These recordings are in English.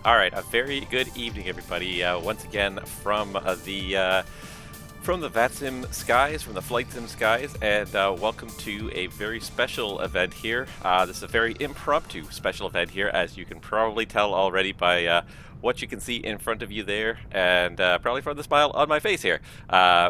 All right, a very good evening, everybody. Once again from the VATSIM skies, from the flight sim skies, and welcome to a very special event here. This is a very impromptu special event here, as you can probably tell already by what you can see in front of you there, and probably from the smile on my face here.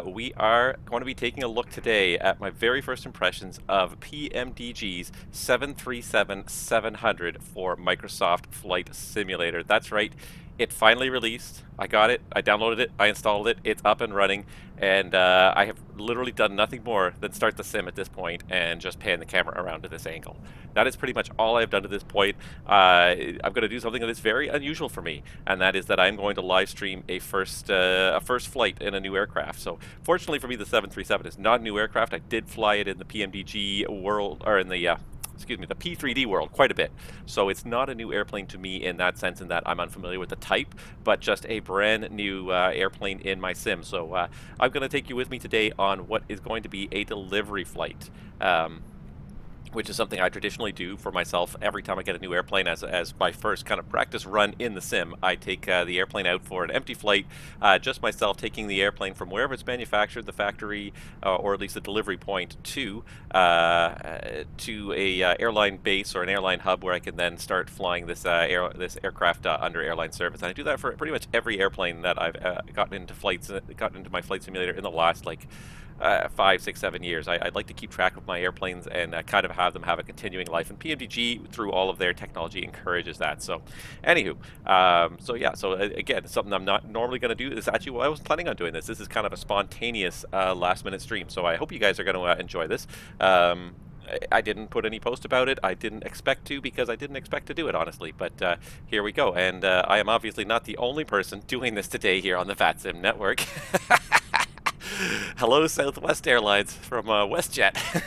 We are going to be taking a look today at my very first impressions of PMDG's 737-700 for Microsoft Flight Simulator. That's right. It finally released. I got it, I downloaded it, I installed it, it's up and running, and I have literally done nothing more than start the sim at this point and just pan the camera around to this angle. That is pretty much all I've done to this point. I'm going to do something that is very unusual for me, and that is that I'm going to live stream a first flight in a new aircraft. So fortunately for me, the 737 is not a new aircraft. I did fly it in the PMDG world, or in the the P3D world quite a bit. So it's not a new airplane to me in that sense, in that I'm unfamiliar with the type, but just a brand new airplane in my sim. So I'm going to take you with me today on what is going to be a delivery flight. Which is something I traditionally do for myself every time I get a new airplane. As my first kind of practice run in the sim, I take the airplane out for an empty flight, just myself taking the airplane from wherever it's manufactured, the factory, or at least the delivery point, to a airline base or an airline hub where I can then start flying this aircraft under airline service. And I do that for pretty much every airplane that I've gotten into my flight simulator in the last 5, 6, 7 years. I'd like to keep track of my airplanes and kind of have them have a continuing life, and PMDG, through all of their technology, encourages that. So anywho, again, something I'm not normally going to do. This is actually why I was planning on doing this. This is kind of a spontaneous last minute stream, so I hope you guys are going to enjoy this. I didn't put any post about it. I didn't expect to, because I didn't expect to do it, honestly. But here we go. And I am obviously not the only person doing this today here on the VATSIM network. Hello, Southwest Airlines from WestJet.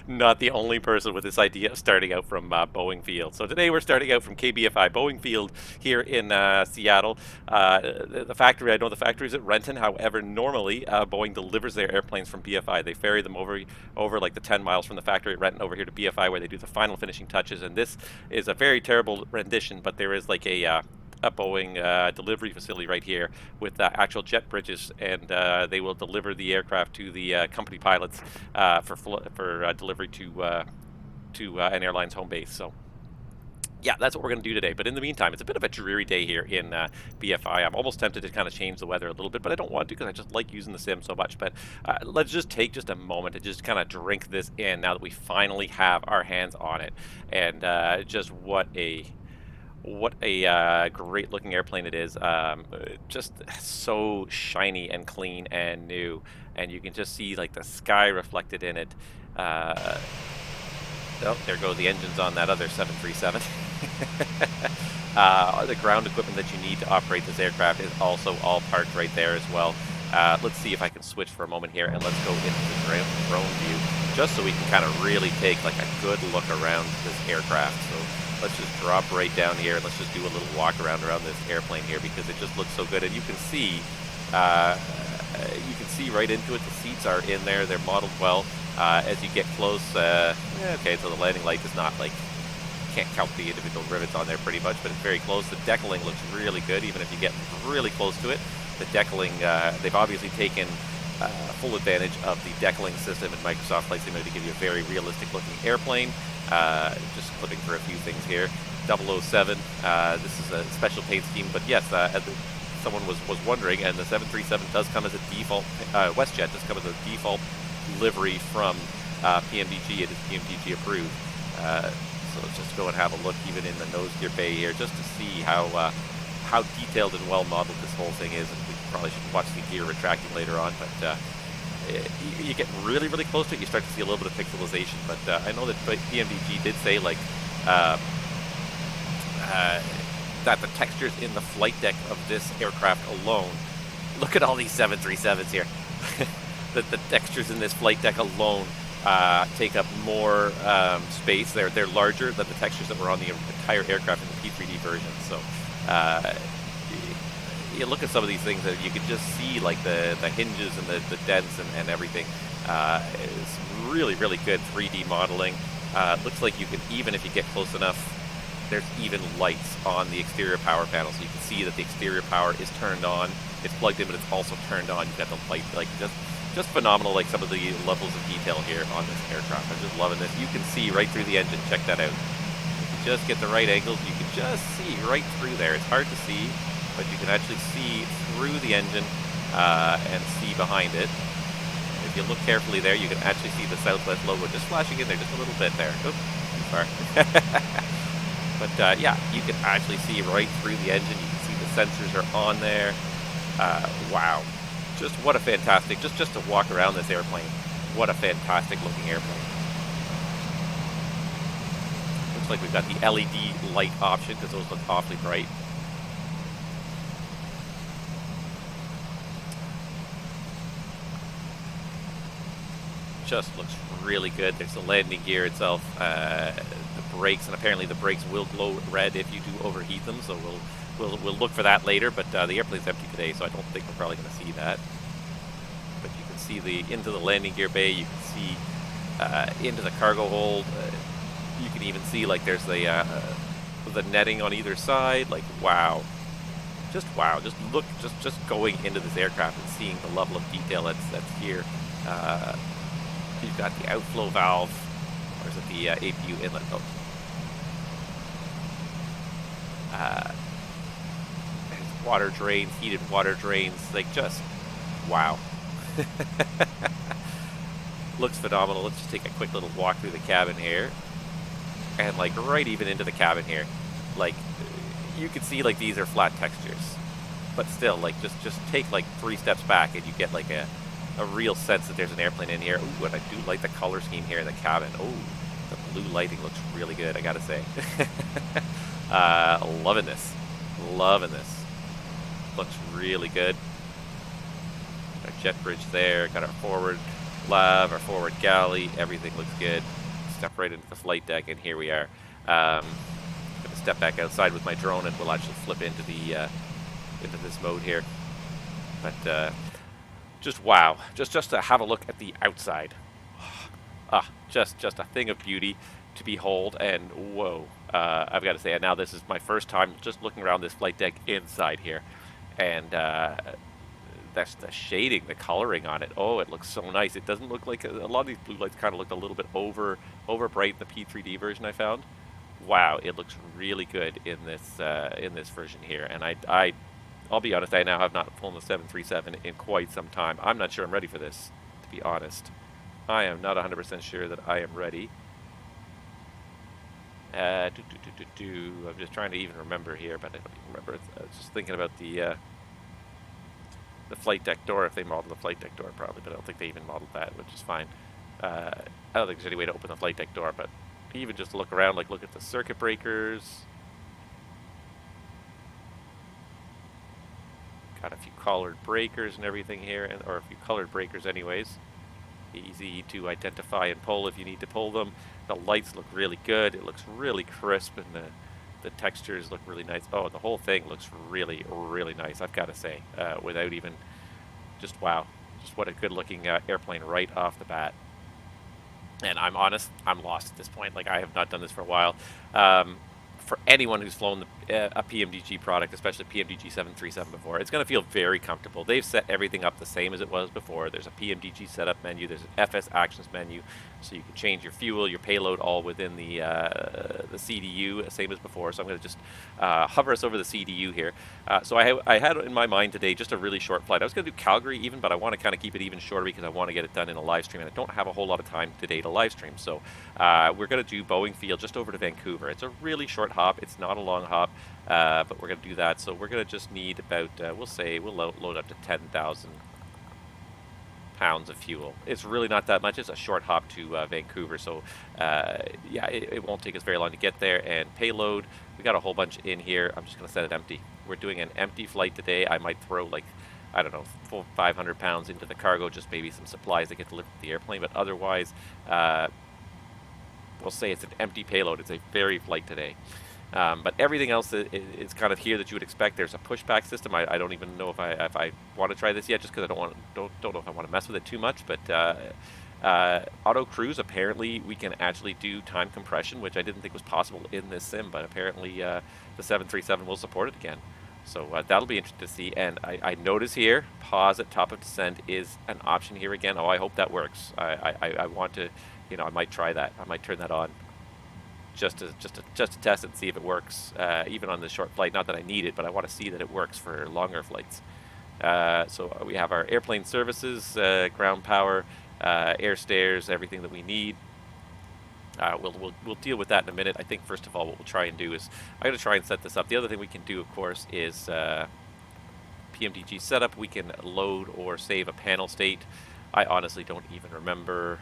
Not the only person with this idea of starting out from Boeing Field. So today we're starting out from KBFI Boeing Field here in Seattle. The factory, I know the factory is at Renton. However, normally Boeing delivers their airplanes from BFI. They ferry them over like the 10 miles from the factory at Renton over here to BFI, where they do the final finishing touches. And this is a very terrible rendition, but there is like a Boeing delivery facility right here with actual jet bridges, and they will deliver the aircraft to the company pilots for delivery to an airline's home base. So yeah, that's what we're going to do today. But in the meantime, it's a bit of a dreary day here in BFI. I'm almost tempted to kind of change the weather a little bit, but I don't want to, because I just like using the sim so much. But let's just take just a moment to just kind of drink this in now that we finally have our hands on it. And just what a great looking airplane it is. Just so shiny and clean and new, and you can just see like the sky reflected in it. Oh, there go the engines on that other 737. The ground equipment that you need to operate this aircraft is also all parked right there as well. Let's see if I can switch for a moment here, and let's go into the drone view, just so we can kind of really take like a good look around this aircraft. So let's just drop right down here, and let's just do a little walk around this airplane here, because it just looks so good. And you can see right into it. The seats are in there; they're modeled well. As you get close, okay, so the landing light is not like, can't count the individual rivets on there pretty much, but it's very close. The decaling looks really good, even if you get really close to it. The decaling, they've obviously taken full advantage of the decaling system in Microsoft Flight Simulator to give you a very realistic looking airplane. Just flipping through a few things here. 007, this is a special paint scheme, but yes, as someone was wondering, and the 737 does come as a default, WestJet does come as a default livery from PMDG. It is PMDG approved. So let's just go and have a look even in the nose gear bay here, just to see how detailed and well modeled this whole thing is. And we probably should watch the gear retracting later on, but you get really, really close to it, you start to see a little bit of pixelization. But I know that PMDG did say that the textures in the flight deck of this aircraft alone, look at all these 737s here. The textures in this flight deck alone take up more space. They're larger than the textures that were on the entire aircraft in the P3D version. So you look at some of these things that you can just see, like the hinges and the dents and everything. It's really, really good 3D modeling. It looks like you can, even if you get close enough, there's even lights on the exterior power panel, so you can see that the exterior power is turned on. It's plugged in, but it's also turned on. You've got the light, like just phenomenal, like some of the levels of detail here on this aircraft. I'm just loving this. You can see right through the engine. Check that out. If you just get the right angles, you can just see right through there. It's hard to see, but you can actually see through the engine and see behind it. If you look carefully there, you can actually see the Southwest logo just flashing in there just a little bit there. Oops, too far. But yeah, you can actually see right through the engine. You can see the sensors are on there. Wow. Just what a fantastic, just to walk around this airplane, what a fantastic looking airplane. Looks like we've got the LED light option because those look awfully bright. Just looks really good. There's the landing gear itself, the brakes, and apparently the brakes will glow red if you do overheat them, so we'll look for that later, but the airplane's empty today, so I don't think we're probably going to see that. But you can see into the landing gear bay, you can see into the cargo hold, you can even see like there's the netting on either side, like wow. Just look, just going into this aircraft and seeing the level of detail that's here. You've got the outflow valve, or is it the APU inlet? Oh. There's water drains, heated water drains, like just, wow. Looks phenomenal. Let's just take a quick little walk through the cabin here. And like right even into the cabin here. Like, you can see like these are flat textures. But still, like just take like 3 steps back and you get like a real sense that there's an airplane in here. Ooh, and I do like the color scheme here in the cabin. Oh, the blue lighting looks really good, I gotta say. Loving this. Loving this. Looks really good. Our jet bridge there. Got our forward lav, our forward galley. Everything looks good. Step right into the flight deck, and here we are. Gonna step back outside with my drone, and we'll actually flip into the into this mode here. But just wow, just to have a look at the outside. Just a thing of beauty to behold, and whoa, I've got to say, now this is my first time just looking around this flight deck inside here, and that's the shading, the coloring on it. Oh, it looks so nice. It doesn't look like a lot of these blue lights kind of looked a little bit over bright in the P3D version I found. Wow, it looks really good in this version here, and I'll be honest, I now have not flown the 737 in quite some time. I'm not sure I'm ready for this, to be honest. I am not 100% sure that I am ready. I'm just trying to even remember here, but I don't even remember. I was just thinking about the flight deck door, if they modeled the flight deck door probably, but I don't think they even modeled that, which is fine. I don't think there's any way to open the flight deck door, but even just to look around, like look at the circuit breakers. Got a few colored breakers and everything here, or a few colored breakers anyways. Easy to identify and pull if you need to pull them. The lights look really good. It looks really crisp, and the textures look really nice. Oh, the whole thing looks really, really nice, I've got to say. Without even, just wow. Just what a good looking airplane right off the bat. And I'm honest, I'm lost at this point. Like, I have not done this for a while. For anyone who's flown a PMDG product, especially PMDG 737 before, it's going to feel very comfortable. They've set everything up the same as it was before. There's a PMDG setup menu. There's an FS actions menu, so you can change your fuel, your payload, all within the CDU, same as before. So I'm going to just hover us over the CDU here. So I had in my mind today just a really short flight. I was going to do Calgary even, but I want to kind of keep it even shorter because I want to get it done in a live stream, and I don't have a whole lot of time today to live stream. So we're going to do Boeing Field just over to Vancouver. It's a really short hop. It's not a long hop, but we're going to do that. So we're going to just need about, we'll load up to 10,000 pounds of fuel. It's really not that much. It's a short hop to Vancouver. So yeah, it won't take us very long to get there. And payload, we got a whole bunch in here. I'm just going to set it empty. We're doing an empty flight today. I might throw like, I don't know, 500 pounds into the cargo, just maybe some supplies that get delivered to the airplane. But otherwise, we'll say it's an empty payload. It's a very flight today. But everything else is kind of here that you would expect. There's a pushback system. I don't even know if I want to try this yet, just because I don't know if I want to mess with it too much. But Auto cruise, apparently we can actually do time compression, which I didn't think was possible in this sim, but apparently the 737 will support it again. So that'll be interesting to see. And I notice here, pause at top of descent is an option here again. Oh, I hope that works. I want to, I might try that. I might turn that on just to test it and see if it works, even on this short flight. Not that I need it, but I want to see that it works for longer flights. So we have our airplane services, ground power, air stairs, everything that we need. We'll deal with that in a minute. I think first of all what we'll try and do is I'm going to try and set this up. The other thing we can do, of course, is PMDG setup. We can load or save a panel state. I honestly don't even remember.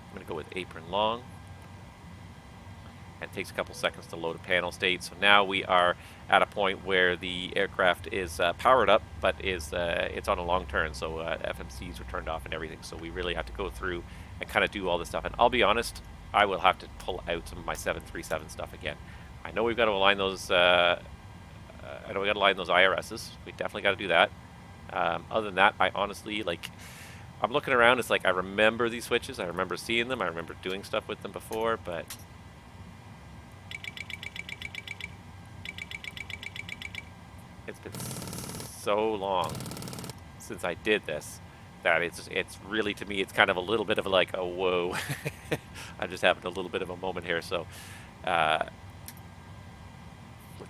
I'm going to go with apron long. And it takes a couple seconds to load a panel state. So now we are at a point where the aircraft is powered up, but it's on a long turn. So FMCs are turned off and everything. So we really have to go through and kind of do all this stuff. And I'll be honest, I will have to pull out some of my 737 stuff again. I know we've got to align those. I know we got to align those IRSs. We definitely got to do that. Other than that, I honestly I'm looking around. It's like I remember these switches. I remember seeing them. I remember doing stuff with them before, but it's been so long since I did this that it's really, to me, it's kind of a little bit of like a whoa. I'm just having a little bit of a moment here. So flick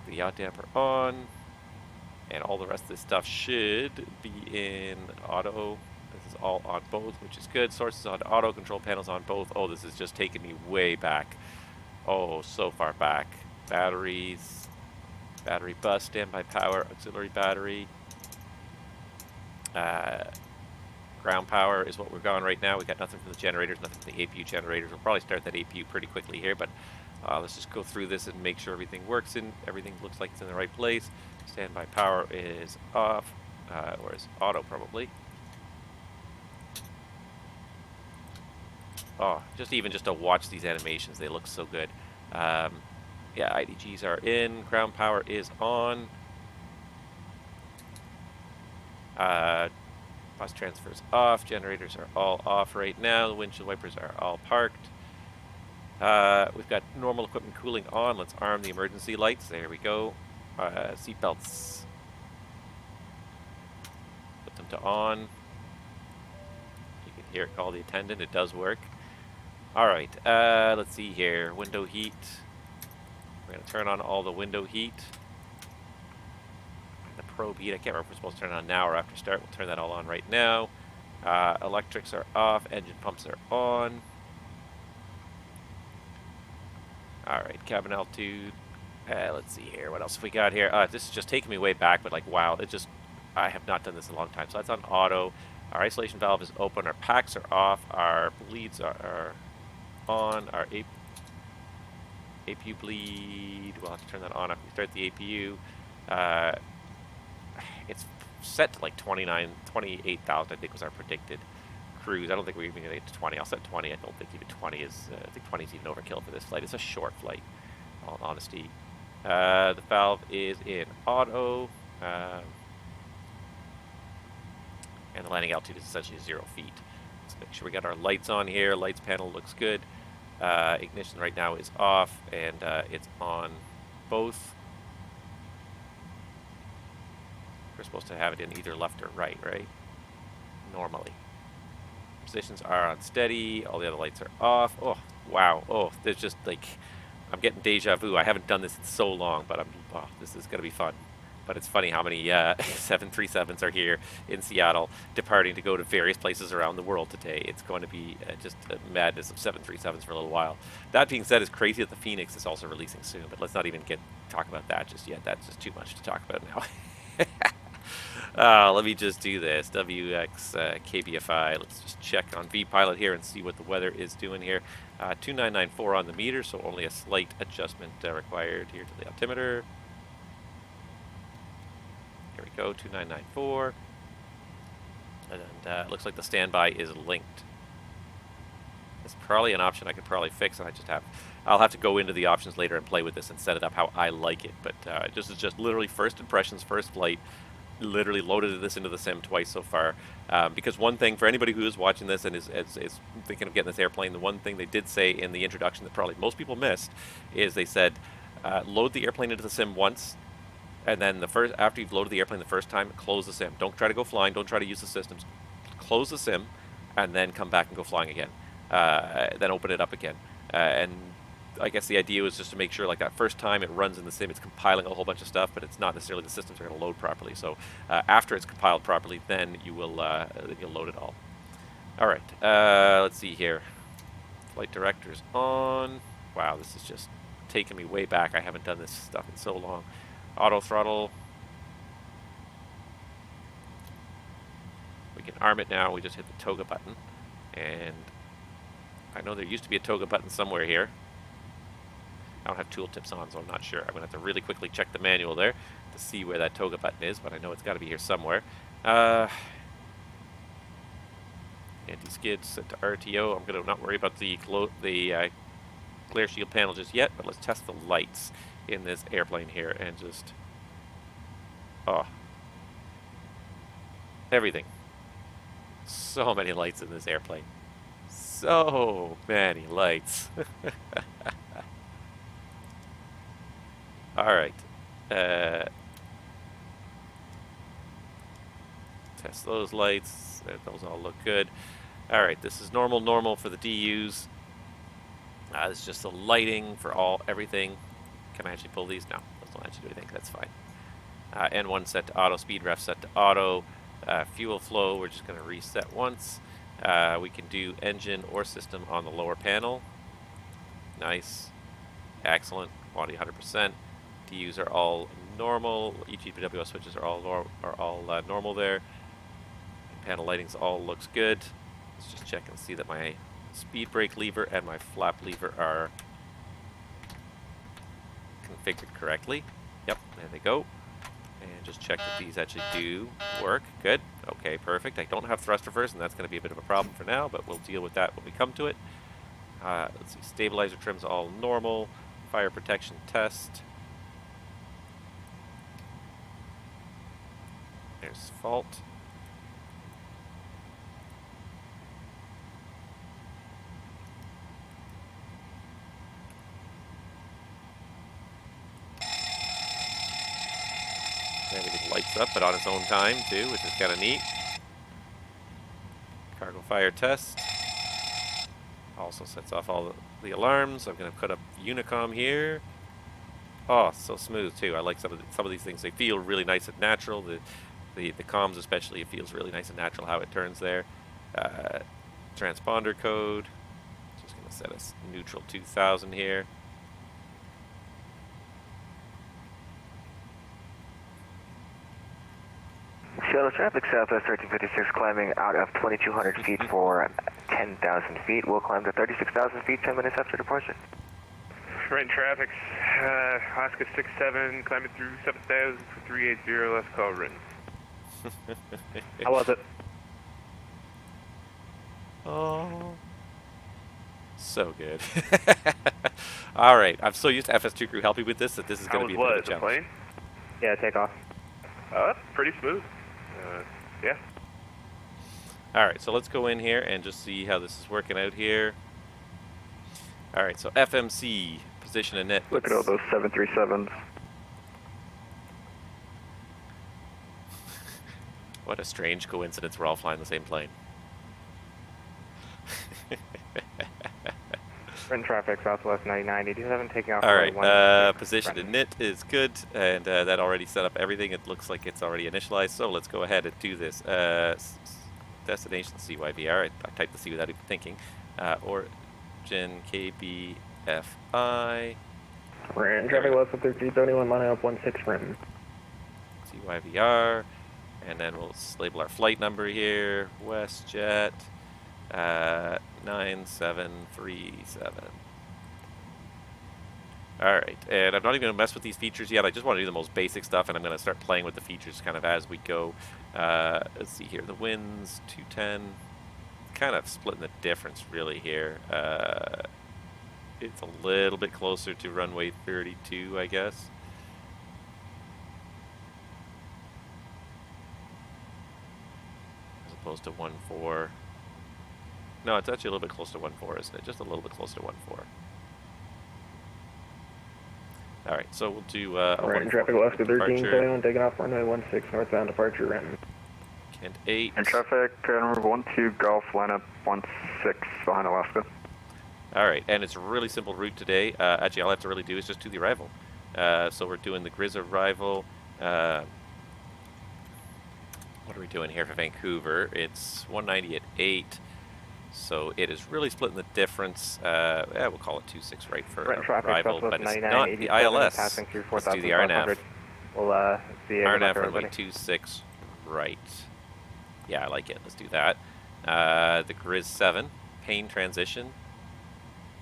the yacht damper on, and all the rest of this stuff should be in auto. This is all on both, which is good. Sources on auto, control panels on both. Oh, this is just taking me way back. Oh, so far back. Batteries, battery bus, standby power, auxiliary battery. Ground power is what we're going right now. We got nothing from the generators, nothing from the APU generators. We'll probably start that APU pretty quickly here, but let's just go through this and make sure everything works. Everything looks like it's in the right place. Standby power is off, or is auto probably. Oh, just to watch these animations, they look so good. Yeah, IDGs are in. Ground power is on. Bus transfers off. Generators are all off right now. The windshield wipers are all parked. We've got normal equipment cooling on. Let's arm the emergency lights. There we go. Seat belts. Put them to on. You can hear it call the attendant. It does work. All right. Let's see here. Window heat. We're going to turn on all the window heat. The probe heat. I can't remember if we're supposed to turn it on now or after start. We'll turn that all on right now. Electrics are off. Engine pumps are on. Alright, cabin altitude. Let's see here. What else have we got here? This is just taking me way back, but like, wow. I have not done this in a long time. So that's on auto. Our isolation valve is open. Our packs are off. Our bleeds are on. Our APU bleed. We'll have to turn that on after we start the APU. It's set to like 28,000, I think was our predicted cruise. I don't think we're even going to get to 20. I'll set 20. I don't think even 20 is, I think 20 is even overkill for this flight. It's a short flight, in all honesty. The valve is in auto. And the landing altitude is essentially 0 feet. Let's make sure we got our lights on here. Lights panel looks good. Ignition right now is off, and it's on both. We're supposed to have it in either left or right, right? Normally. Positions are on steady. All the other lights are off. Oh, wow. Oh, there's just like, I'm getting deja vu. I haven't done this in so long, but this is going to be fun. But it's funny how many 737s are here in Seattle, departing to go to various places around the world today. It's going to be just a madness of 737s for a little while. That being said, it's crazy that the Phoenix is also releasing soon, but let's not even talk about that just yet. That's just too much to talk about now. Let me just do this. WX KBFI. Let's just check on VPilot here and see what the weather is doing here. 2994 on the meter, so only a slight adjustment required here to the altimeter. Here we go, 2994. And it looks like the standby is linked. It's probably an option I could probably fix, and I'll have to go into the options later and play with this and set it up how I like it. But this is just literally first impressions, first flight. literally loaded this into the sim twice so far. Because one thing, for anybody who is watching this and is thinking of getting this airplane, the one thing they did say in the introduction that probably most people missed is they said, load the airplane into the sim once, and then after you've loaded the airplane the first time, close the sim. Don't try to go flying. Don't try to use the systems. Close the sim, and then come back and go flying again. Then open it up again. And I guess the idea was just to make sure, like, that first time it runs in the sim, it's compiling a whole bunch of stuff, but it's not necessarily the systems are going to load properly. So after it's compiled properly, then you'll load it all. All right. Let's see here. Flight director's on. Wow, this is just taking me way back. I haven't done this stuff in so long. Auto throttle. We can arm it now. We just hit the toga button. And I know there used to be a toga button somewhere here. I don't have tooltips on, so I'm not sure. I'm going to have to really quickly check the manual there to see where that toga button is, but I know it's got to be here somewhere. Anti-skid set to RTO. I'm going to not worry about the glare shield panel just yet, but let's test the lights in this airplane here and just... Oh. Everything. So many lights in this airplane. So many lights. Alright. Test those lights. Those all look good. Alright, this is normal for the DUs. This is just the lighting for everything. Can I actually pull these? No, those don't actually do anything. That's fine. N1 set to auto, speed ref set to auto. Fuel flow, we're just going to reset once. We can do engine or system on the lower panel. Nice. Excellent. Quality 100%. DUs are all normal. EGPWS switches are all normal there. Panel lightings all looks good. Let's just check and see that my speed brake lever and my flap lever are configured correctly. Yep, there they go. And just check that these actually do work. Good. Okay, perfect. I don't have thrust reverse, and that's going to be a bit of a problem for now, but we'll deal with that when we come to it. Let's see. Stabilizer trim's all normal. Fire protection test. There's fault. Everything lights up, but on its own time, too, which is kind of neat. Cargo fire test. Also sets off all the alarms. I'm going to put up Unicom here. Oh, so smooth, too. I like some of these things. They feel really nice and natural. The comms especially, it feels really nice and natural how it turns there. Transponder code. Just going to set us neutral 2000 here. Seattle traffic, Southwest 1356, climbing out of 2,200 feet for 10,000 feet. We'll climb to 36,000 feet 10 minutes after departure. Right traffic, Oscar 67, climbing through 7,000 for 380, last call written. How was it? Oh, so good. All right, I'm so used to FS2 crew helping with this that this is going to be a bit of a challenge. Plane? Yeah, takeoff. That's pretty smooth. Yeah. All right, so let's go in here and just see how this is working out here. All right, so FMC, position and net. Look at all those 737s. What a strange coincidence, we're all flying the same plane. In traffic, Southwest 9987, taking off. All right, position and NIT is good, and that already set up everything. It looks like it's already initialized, so let's go ahead and do this. Destination CYVR, I typed the C without even thinking. Origin KBFI. We're in traffic left 1371, lining up 16 rim. CYVR, and then we'll label our flight number here, WestJet. 9737. Alright, and I'm not even going to mess with these features yet. I just want to do the most basic stuff, and I'm going to start playing with the features kind of as we go. Let's see here. The winds, 210. Kind of splitting the difference, really, here. It's a little bit closer to runway 32, I guess. close to 1.4. No, it's actually a little bit close to 1.4, isn't it? Just a little bit close to 1.4. All right, so we'll do a Right, 1.4 traffic Alaska 13, departure. taking off runway 16 northbound departure, Renton. Kent 8. And traffic, number 12 Golf, lineup 16 behind Alaska. All right, and it's a really simple route today. Actually, all I have to really do is just do the arrival. So we're doing the Grizz arrival. What are we doing here for Vancouver? It's 190 at 8. So it is really splitting the difference. Yeah, we'll call it 26 right for arrival, but it's not the ILS. Passing through Let's do the RNF. We'll see you. RNF runway 26 right. Yeah, I like it. Let's do that. The Grizz 7, Pain transition.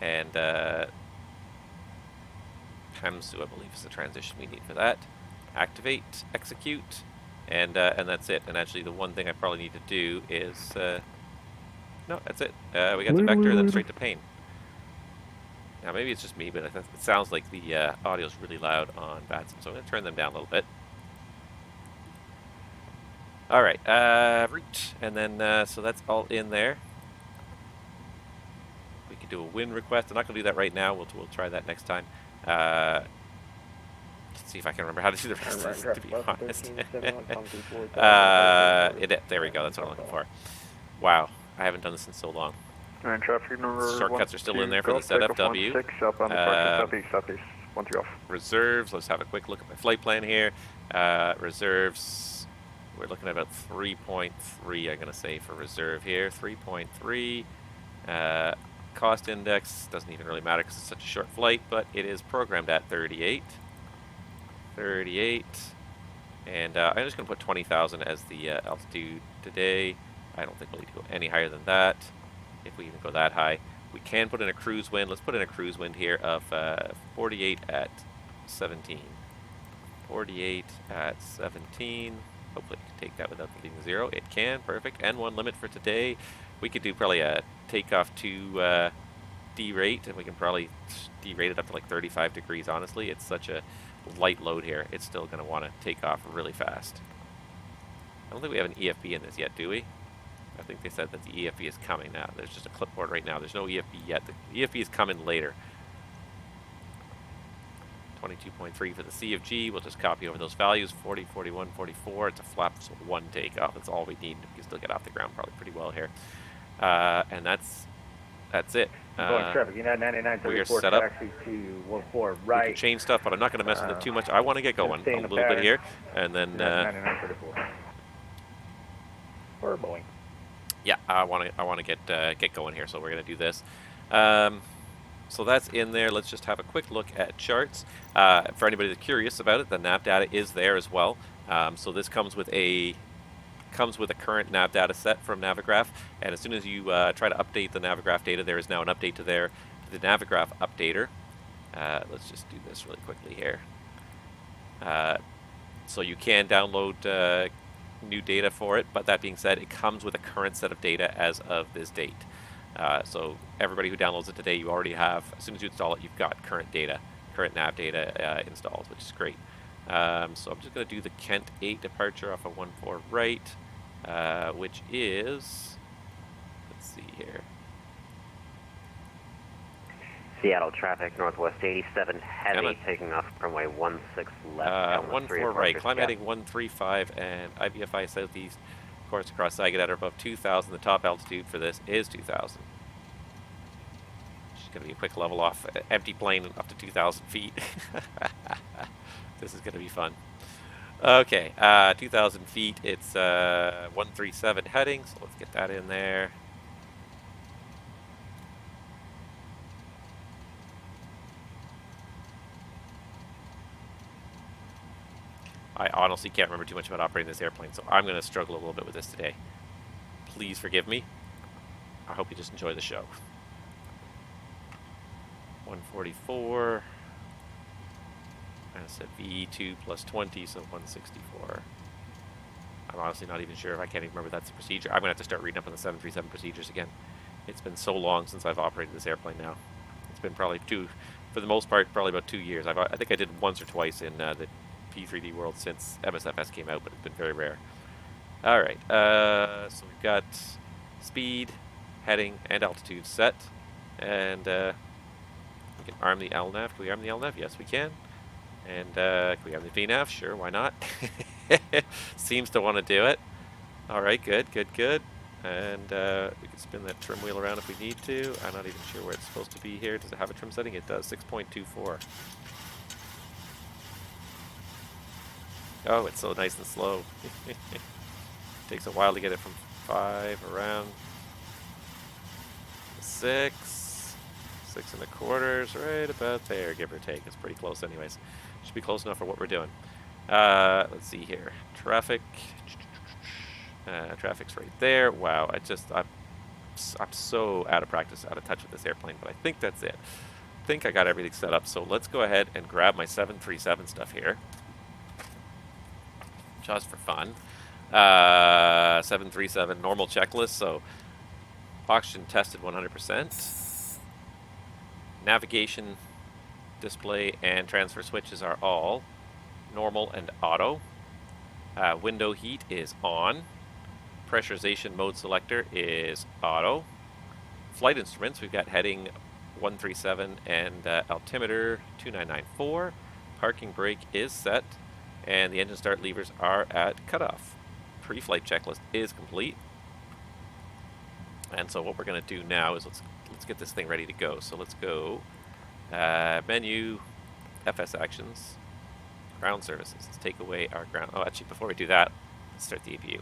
And Hamsu, I believe, is the transition we need for that. Activate, execute, and that's it. And actually, the one thing I probably need to do is no, that's it. We got the vector, then straight to Pain. Now maybe it's just me, but it sounds like the audio is really loud on VATSIM, so I'm going to turn them down a little bit. All right, route, and then so that's all in there. We can do a win request. I'm not going to do that right now. We'll try that next time. Let's see if I can remember how to do the rest of this, to be honest. There we go. That's what I'm looking for. Wow, I haven't done this in so long. And traffic number Shortcuts are still in there for the ZFW. 16 southbound departure, southeast, 13 off. Reserves. Let's have a quick look at my flight plan here. Reserves. We're looking at about 3.3. I'm going to say for reserve here. 3.3. Cost index doesn't even really matter because it's such a short flight, but it is programmed at 38. 38. And I'm just going to put 20,000 as the altitude today. I don't think we'll need to go any higher than that, if we even go that high. We can put in a cruise wind. Let's put in a cruise wind here of 48 at 17. 48 at 17. Hopefully it can take that without leaving 0. It can. Perfect. N1 limit for today. We could do probably a takeoff to derate, and we can probably derate it up to like 35 degrees, honestly. It's such a light load here. It's still going to want to take off really fast. I don't think we have an EFB in this yet, do we? I think they said that the EFB is coming now. There's just a clipboard right now. There's no EFB yet. The EFB is coming later. 22.3 for the CFG. We'll just copy over those values. 40, 41, 44. It's a flaps 1 takeoff. That's all we need. We can still get off the ground probably pretty well here. And that's it. Traffic, United 99, we are set up. Taxi to 14 right. We can change stuff, but I'm not going to mess with it too much. I want to get going a little bit here, and then 9934. Or Boeing. Yeah, I want to get going here, so we're going to do this. So that's in there. Let's just have a quick look at charts. For anybody that's curious about it, the nav data is there as well. So this comes with a current nav data set from Navigraph, and as soon as you try to update the Navigraph data, there is now an update to the Navigraph updater. Let's just do this really quickly here. So you can download new data for it, but that being said, it comes with a current set of data as of this date. So everybody who downloads it today, you already have, as soon as you install it, you've got current nav data installed, which is great. So I'm just going to do the Kent 8 departure off of 14 right, which is, let's see here. Seattle traffic, northwest 87 heavy, taking off runway 16 left. 14 right, climb heading 135, and IVFI southeast, course across Saginaw above 2,000. The top altitude for this is 2,000. Just going to be a quick level off, empty plane up to 2,000 feet. This is going to be fun. Okay, 2,000 feet, it's 137 heading, so let's get that in there. I honestly can't remember too much about operating this airplane, so I'm going to struggle a little bit with this today. Please forgive me. I hope you just enjoy the show. 144. I said V2 plus 20, so 164. I'm honestly not even sure if I can't even remember that's the procedure. I'm going to have to start reading up on the 737 procedures again. It's been so long since I've operated this airplane now. It's been probably for the most part, probably about 2 years. I think I did once or twice in the P3D world since MSFS came out, but it's been very rare. All right. So we've got speed, heading, and altitude set, and we can arm the LNAV. Can we arm the LNAV? Yes, we can. And can we arm the VNAV? Sure, why not? Seems to want to do it. All right, good, good, good. And we can spin that trim wheel around if we need to. I'm not even sure where it's supposed to be here. Does it have a trim setting? It does, 6.24. Oh, it's so nice and slow. Takes a while to get it from 5 around 6, 6.25, right about there, give or take. It's pretty close anyways. Should be close enough for what we're doing. Let's see here. Traffic. Traffic's right there. Wow, I'm so out of practice, out of touch with this airplane, but I think that's it. I think I got everything set up, so let's go ahead and grab my 737 stuff here. Just for fun. 737 normal checklist, so oxygen tested 100%. Navigation, display, and transfer switches are all normal and auto. Window heat is on. Pressurization mode selector is auto. Flight instruments, we've got heading 137 and altimeter 2994. Parking brake is set, and the engine start levers are at cutoff. Pre-flight checklist is complete. And so what we're going to do now is let's get this thing ready to go. So let's go menu, FS actions, ground services. Let's take away our ground. Oh, actually, before we do that, let's start the APU.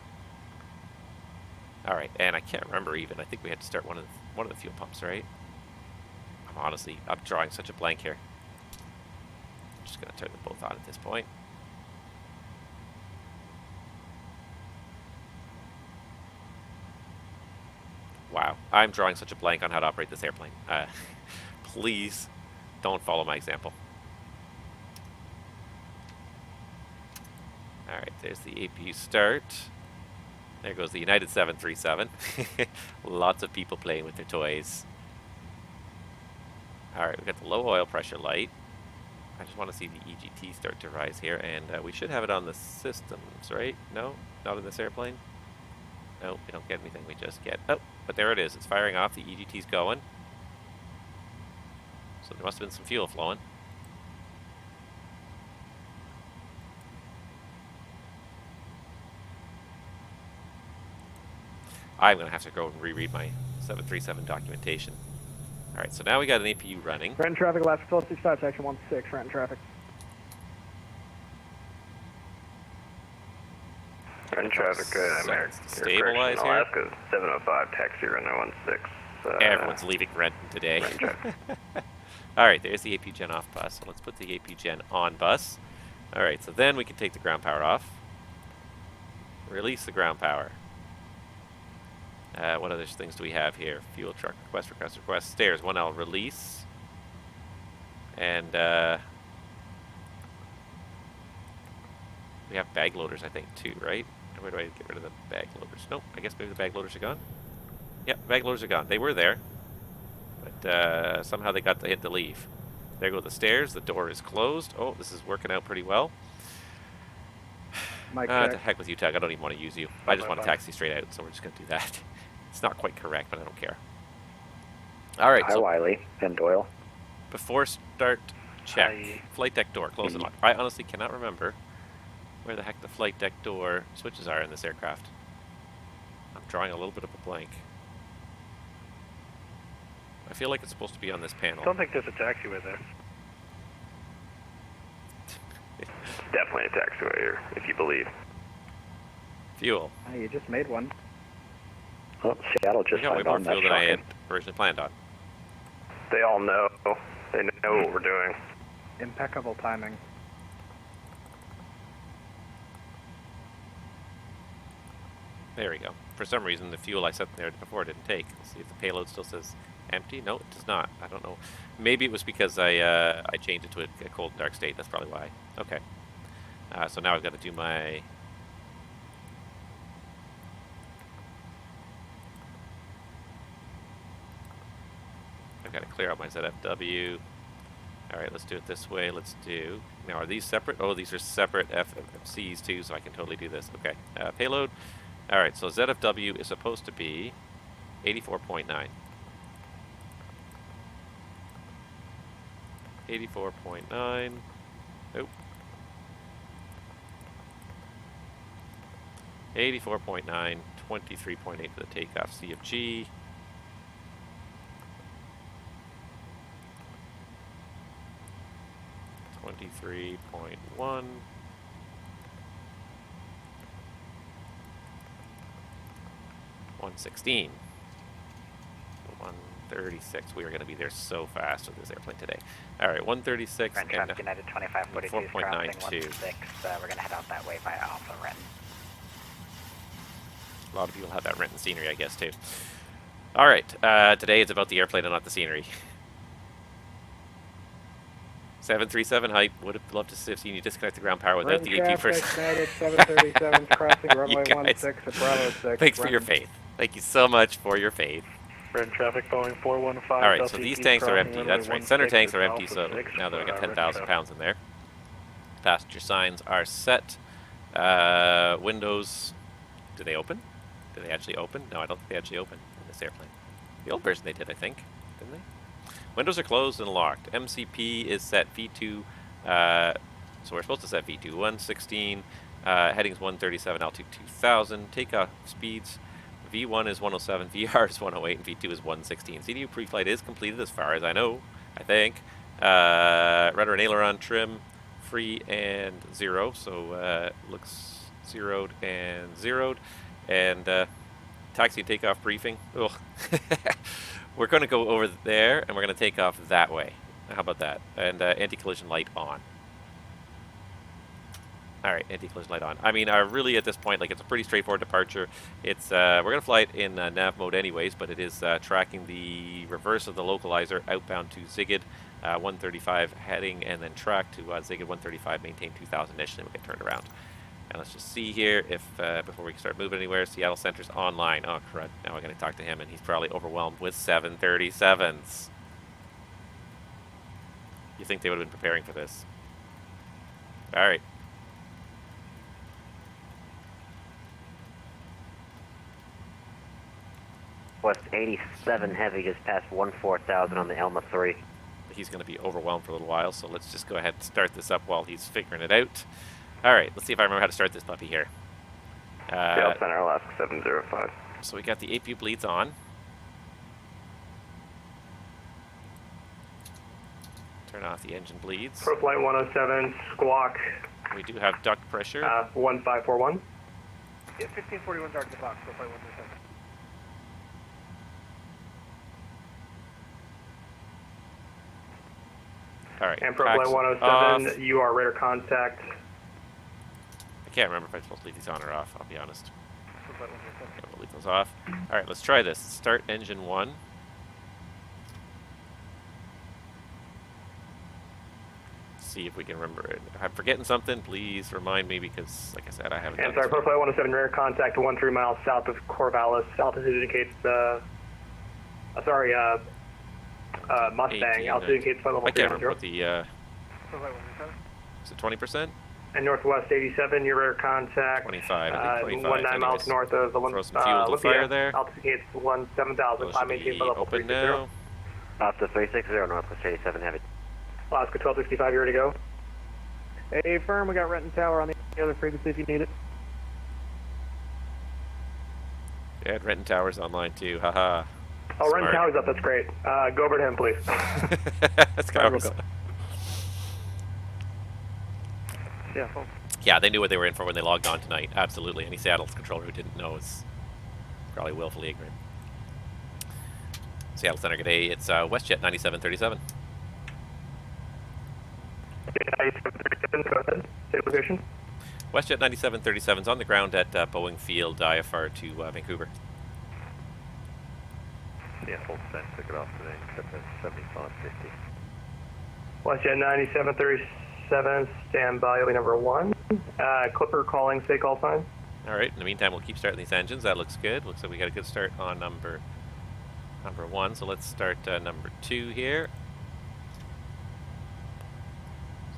All right, and I can't remember even. I think we had to start one of the fuel pumps, right? I'm drawing such a blank here. I'm just going to turn them both on at this point. Wow, I'm drawing such a blank on how to operate this airplane. Please don't follow my example. All right, there's the APU start. There goes the United 737. Lots of people playing with their toys. All right, we've got the low oil pressure light. I just want to see the EGT start to rise here, and we should have it on the systems, right? No, not in this airplane. No, we don't get anything, we just get... Oh, but there it is. It's firing off. The EGT's going. So there must have been some fuel flowing. I'm going to have to go and reread my 737 documentation. All right, so now we got an APU running. Renton traffic, Alaska 1265, section 16, Renton traffic. Renton traffic, American. Stabilize here. Alaska 705, taxi runway 16. Everyone's leaving Renton today. All right, there's the APU gen off bus. So let's put the APU gen on bus. All right, so then we can take the ground power off. Release the ground power. What other things do we have here? Fuel truck, request. Stairs, 1L, release. And we have bag loaders, I think, too, right? Where do I get rid of the bag loaders? Nope, I guess maybe the bag loaders are gone. Yep, bag loaders are gone. They were there, but somehow they got the hit to leave. There go the stairs. The door is closed. Oh, this is working out pretty well. To heck with you, Tug. I don't even want to use you. I just want to taxi straight out, so we're just going to do that. It's not quite correct, but I don't care. All right. Hi, so Wiley and Doyle. before start, check. Flight deck door, close and lock. I honestly cannot remember where the heck the flight deck door switches are in this aircraft. I'm drawing a little bit of a blank. I feel like it's supposed to be on this panel. I don't think there's a taxiway there. Definitely a taxiway here, if you believe. Fuel. You just made one. Well, Seattle We just got way signed more on. fuel That's than I had shocking. originally planned on. They all know. They know what we're doing. Impeccable timing. There we go. For some reason, the fuel I set there before didn't take. Let's see if the payload still says empty. No, it does not. I don't know. Maybe it was because I changed it to a cold and dark state. That's probably why. Okay. So now I've got to do my... I've got to clear out my ZFW. All right, let's do it this way. Let's do... Now, are these separate? Oh, these are separate FCs too, so I can totally do this. Okay. Payload. All right, so ZFW is supposed to be 84.9. 84.9. Nope. 84.9, 23.8 for the takeoff CFG. $23.1. 116. 136. We are going to be there so fast with this airplane today. All right, 136 Renton and traffic United 2542 4.92. 16. We're going to head out that way via Alpha Renton. A lot of people have that Renton scenery, I guess, too. All right, today it's about the airplane and not the scenery. 737 height. Would have loved to have seen you disconnect the ground power without Renton the AP first. traffic, United 737 crossing runway guys. 16 at Bravo 6. Thanks for your faith. Thank you so much for your faith. Renton traffic Boeing 415. All right, so these tanks are empty. That's right. Center tanks are empty, so now that I got 10,000 pounds in there. Passenger signs are set. Windows, do they open? Do they actually open? No, I don't think they actually open in this airplane. The old version they did, I think. Didn't they? Windows are closed and locked. MCP is set V2. So we're supposed to set V2. 116. Headings 137, altitude 2000. Takeoff speeds. V1 is 107, VR is 108, and V2 is 116. CDU pre-flight is completed as far as I know, I think. Rudder and aileron trim, free and 0, so looks zeroed and zeroed. And taxi and takeoff briefing. Ugh. We're going to go over there, and we're going to take off that way. How about that? And anti-collision light on. All right, anti-collision light on. I mean, really at this point, like, it's a pretty straightforward departure. It's we're going to fly it in nav mode anyways, but it is tracking the reverse of the localizer outbound to Zigid 135 heading, and then track to Zigid 135, maintain 2000 initially, we'll get turned around. And let's just see here if, before we start moving anywhere, Seattle Center's online. Oh, crud. Now we're going to talk to him, and he's probably overwhelmed with 737s. You think they would have been preparing for this? All right. West 87 heavy just passed 14,000 on the Elma 3. He's going to be overwhelmed for a little while, so let's just go ahead and start this up while he's figuring it out. All right, let's see if I remember how to start this puppy here. Seattle Center, Alaska 705. So we got the APU bleeds on. Turn off the engine bleeds. Pro flight 107, squawk. We do have duct pressure. 1541. Yeah, 1541 dark to the box, Pro flight 137. All right. And Pro flight 107, off. you are radar contact. I can't remember if I'm supposed to leave these on or off, I'll be honest. Pro flight 137. Yeah, we'll leave those off. All right, let's try this. Start engine 1. See if we can remember it. If I'm forgetting something, please remind me, because, like I said, I haven't And done sorry, Pro flight 107, radar contact 13 miles south of Corvallis. Altitude indicates, Mustang. 18, Altitude indicates flight level I can't remember 310. what the, Pro flight 137. is it 20%? And Northwest 87, your radar contact. 25, I think 25. 19 miles north of the Throw some fuel to the fire there. Altitude indicates 17,000. Those Climb should maintain be flight level open 360. now. Oscar 360, Northwest 87 heavy. Alaska 1265, you ready to go? Hey, firm, we got Renton Tower on the other frequency if you need it. Yeah, Renton Tower's online too, haha. Oh, Renton Smart. Tower's up, that's great. Go over to him, please. That's kind of Yeah, folks. Yeah, they knew what they were in for when they logged on tonight. Absolutely. Any Seattle's controller who didn't know is probably willfully ignorant. Seattle Center, good day. It's WestJet 9737. Yeah, 9737, go ahead. State location. WestJet 9737 is on the ground at Boeing Field, IFR to Vancouver. Yeah, full set, took it off today, except at 7550. WestJet 9737, stand by, you'll be number 1. Clipper calling, stay call sign. All right. In the meantime, we'll keep starting these engines. That looks good. Looks like we got a good start on number 1. So let's start number 2 here.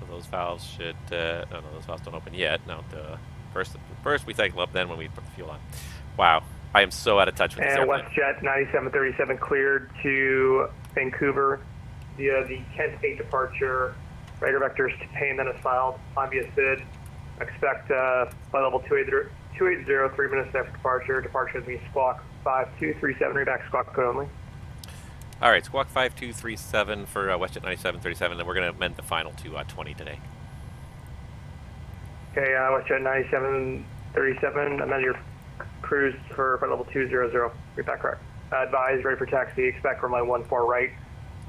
So those valves should. No, those valves don't open yet. No, first we cycle up, then when we put the fuel on. Wow, I am so out of touch with this And airplane. WestJet 9737 cleared to Vancouver via the Kent 8 departure. Radar vectors to Payne, then assigned. Climb via SID. Expect flight level 280, 3 minutes after departure. Departure is me squawk 5237, reback squawk code only. All right, squawk 5237 for WestJet 9737, and we're going to amend the final to 20 today. Okay, WestJet 9737, amend your cruise for flight level 200. Reback correct. Advise, ready for taxi. Expect runway 14 right.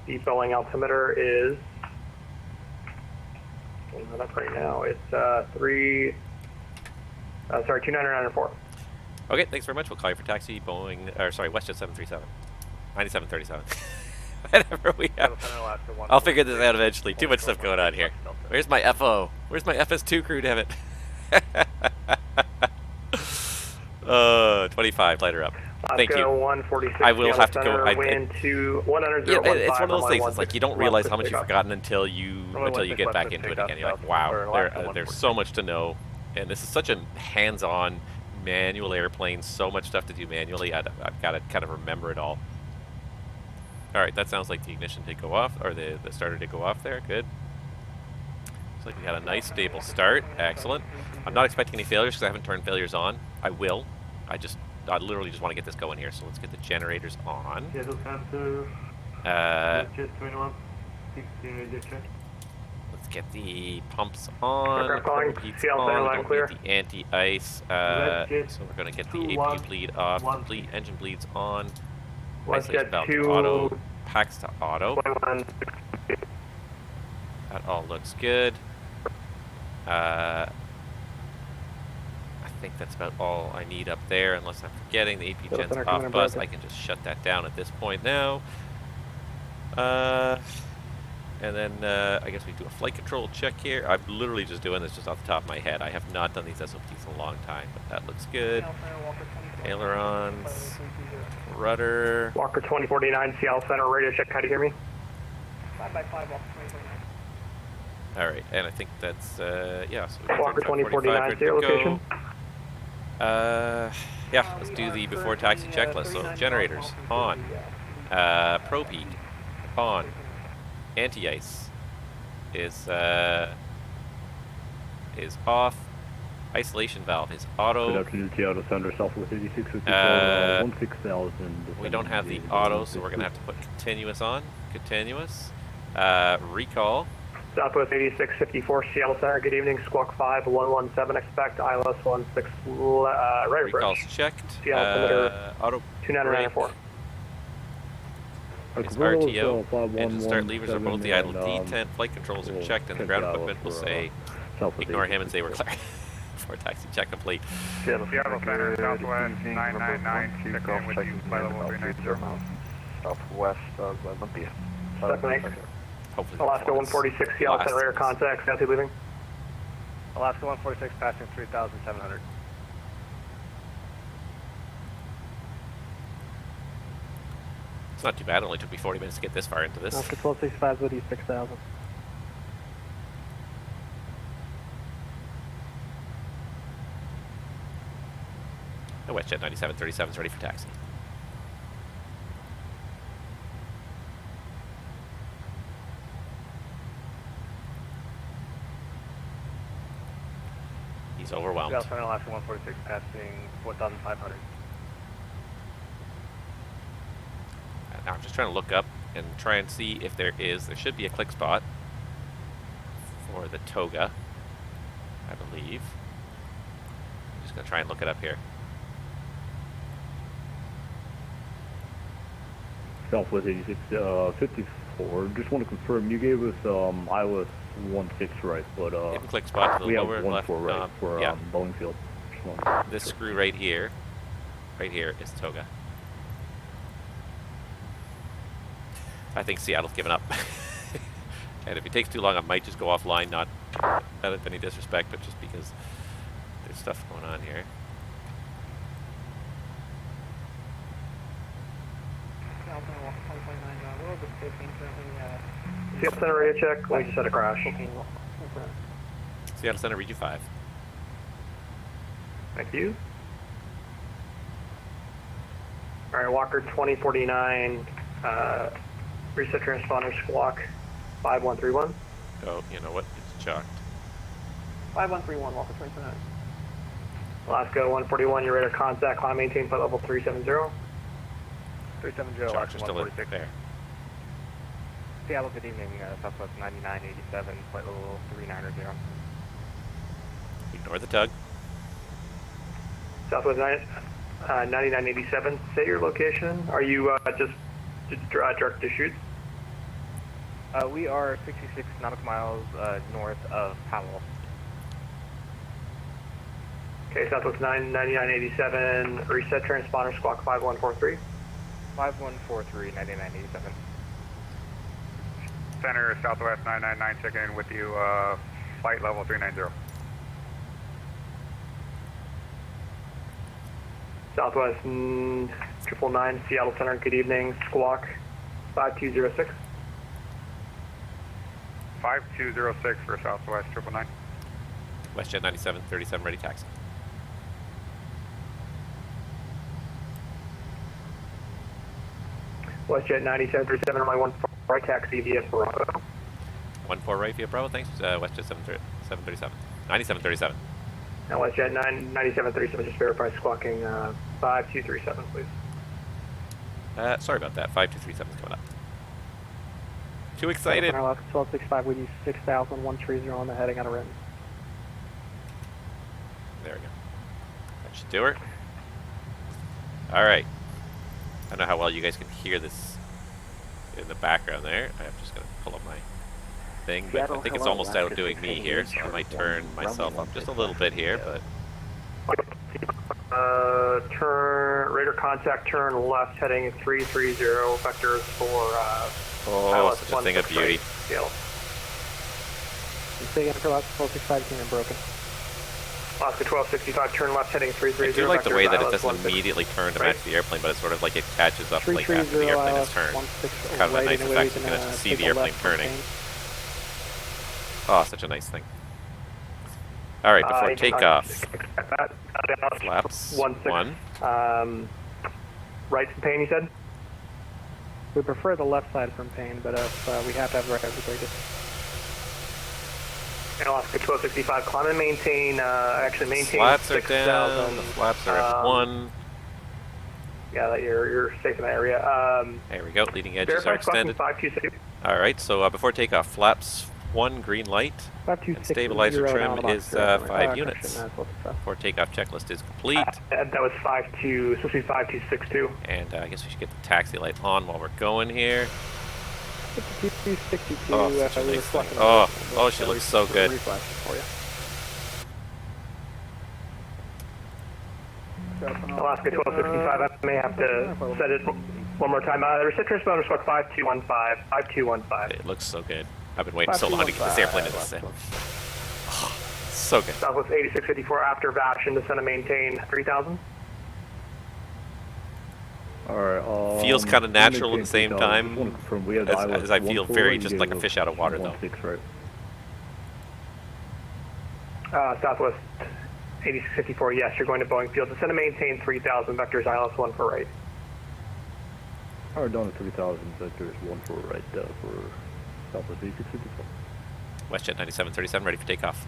The Boeing altimeter is. Up right now. It's 2994. Okay, thanks very much. We'll call you for taxi. Boeing, or sorry, WestJet 737, 9737. Whatever we have. I'll figure this out eventually. Too much stuff going on here. Where's my FO? Where's my FS2 crew, damn it? 25, light her up. Thank you. 146. I will have to go. Wind to 100. Yeah, it's one of those things. It's like you don't realize how much you've forgotten until you get back into it again. You're like, wow, there's so much to know, and this is such a hands-on manual airplane. So much stuff to do manually. I've got to kind of remember it all. All right, that sounds like the ignition did go off, or the starter did go off there. Good. Looks like we had a nice stable start. Excellent. I'm not expecting any failures because I haven't turned failures on. I will. I literally just want to get this going here, so let's get the generators on. Let's get the pumps on. Don't get the anti-ice. So we're going to get the APU bleed off. The engine bleeds on. Isolation valve to auto. Packs to auto. That all looks good. I think that's about all I need up there, unless I'm forgetting the AP gen's off bus. I can just shut that down at this point now. And then I guess we do a flight control check here. I'm literally just doing this just off the top of my head. I have not done these SOPs in a long time, but that looks good. Ailerons, rudder. Walker 2049, Seattle Center, radio check. How do you hear me? 5x5, Walker 2049. All right, and I think that's yeah. So Walker 2049, your location. Yeah, let's do the before taxi checklist. So generators on, propede on, anti-ice is off, isolation valve is auto. Good afternoon, Seattle Center, Southwest 8654, 16,000. We don't have the auto, so we're gonna have to put continuous on. Continuous. Recall. Southwest 8654, Seattle Center, good evening, squawk 5117, expect ILS 16, right Recall's checked. Auto 2994. It's RTO. Engine start levers are both the idle detent. Flight controls are checked, and the ground equipment will say, ignore him and say we're clear. Before taxi check complete. Seattle Center, Southwest 999, check in with you, flight level 390. Southwest of Olympia. Hopefully. Alaska 146, Seattle Center, radar contact, Nancy leaving. Alaska 146, passing 3,700. It's not too bad. It only took me 40 minutes to get this far into this. Alaska 1265, Woody 6000. The WestJet 9737 is ready for taxi. He's overwhelmed. Seattle Center, Alaska 146, passing 4,500. Now I'm just trying to look up and try and see if there should be a click spot for the toga, I believe. I'm just going to try and look it up here. Southwest 8654, just want to confirm, you gave us ILS 16 right, but Hidden click spot to the we have lower 14 left right for yeah. Boeing field. This screw right here is toga. I think Seattle's given up. And if it takes too long, I might just go offline, not out of any disrespect, but just because there's stuff going on here. Seattle Center, radio check, we just had a crash. Seattle Center, read you 5. Thank you. Alright, Walker 2049, reset transponder squawk 5131. Oh, you know what? It's chalked. 5131, Walker 2029. Alaska 141, your radar contact, climb maintain flight level 370. 370, Chalk's Alaska are still 146. there. Seattle, good evening, Southwest 9987, flight level 390. Ignore the tug. Southwest 9987, say your location. Are you just direct to shoot? We are 66 nautical miles north of Powell. Okay, Southwest 9987, reset transponder squawk 5143. 5143, 9987. Center, Southwest 999, checking in with you, flight level 390. Southwest 999, Seattle Center, good evening, squawk 5206. 5206 for Southwest 999. WestJet 9737 ready taxi. WestJet 9737, runway 14 right taxi via Bravo. 14 right via Bravo, thanks. WestJet 737. 9737. Now WestJet 9737, just verify squawking 5237, please. Sorry about that. 5237 is coming up. Too excited. Alaska 1265, we use 600130 on the heading out of Renton. There we go. That should do her. All right. I don't know how well you guys can hear this in the background there. I'm just going to pull up my thing, but I think it's almost outdoing me here, so I might turn myself up just a little bit here, but... Turn, radar contact, turn left, heading 330, vectors for, oh, such a thing of beauty. Seattle. Say again for Alaska 1265, came in broken. Alaska 1265, turn left, heading 330. I do like the way that it vectors, doesn't immediately turn to match the airplane, but it's sort of like it catches up like after the 330 airplane has ILS turned. 16 Kind of a right, nice anyway, effect, you can actually see the take a airplane left from turning. Payne. Oh, such a nice thing. All right, before takeoff, flaps 1. Right from Payne, you said? We prefer the left side from Payne, but if we have to have the right, we take it. Alaska 1265, climb and maintain, actually maintain flaps are 6,000. down, the flaps are at 1. Yeah, that you're safe in that area. There we go, leading edges are extended. 526. All right, so before takeoff, flaps 1, green light. 526 Stabilizer trim down is 5 units. Before takeoff checklist is complete. That was 52, supposed to be 5262. And I guess we should get the taxi light on while we're going here. 5262, Oh, such a nice thing. Oh, she looks so good. Alaska 1265, I may have to set it one more time. The reset transponder squawk 5215, 5215. It looks so good. I've been waiting so long to get this airplane in the sim. Oh, so good. Southwest 8654 after VATSIM, descend and maintain 3000. Alright, Feels kind of natural at the same time, as as I feel very just like a fish out of water though. Southwest 8654, yes, you're going to Boeing Field. Descend and maintain 3000, vectors ILS 1 for right. Alright, down to 3000, vectors 1 for right, for Southwest 8654. WestJet 9737 ready for takeoff.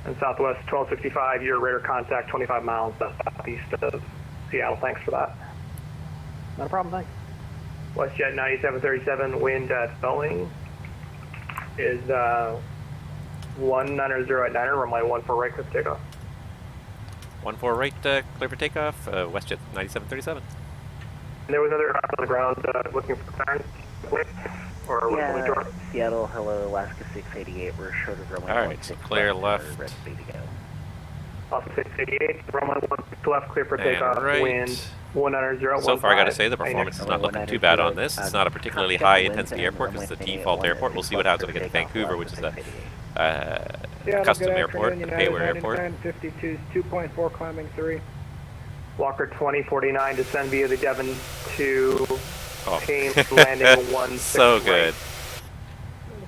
And Southwest 1265, your radar contact 25 miles southeast of Seattle. Thanks for that. Not a problem, thanks. WestJet 9737, wind at Boeing is 190 at 9er, runway 1 for right, clear for takeoff. 14 right, clear for takeoff. WestJet 9737. And there was another on the ground looking for clearance. Or yeah, Seattle, hello, Alaska 688, we're short of runway. All right, so clear left. Ready to go. Alaska 688, runway 1 left, clear for takeoff, right. wind 190. So far, I got to say the performance is not looking too bad on this. It's not a particularly high intensity airport. It's the default airport. We'll see what happens when we get to Vancouver, which is a custom airport, a Payware airport. 52, 2.4 climbing 3. Walker 2049, descend via the Devon to Payne, Oh. landing 1 So good.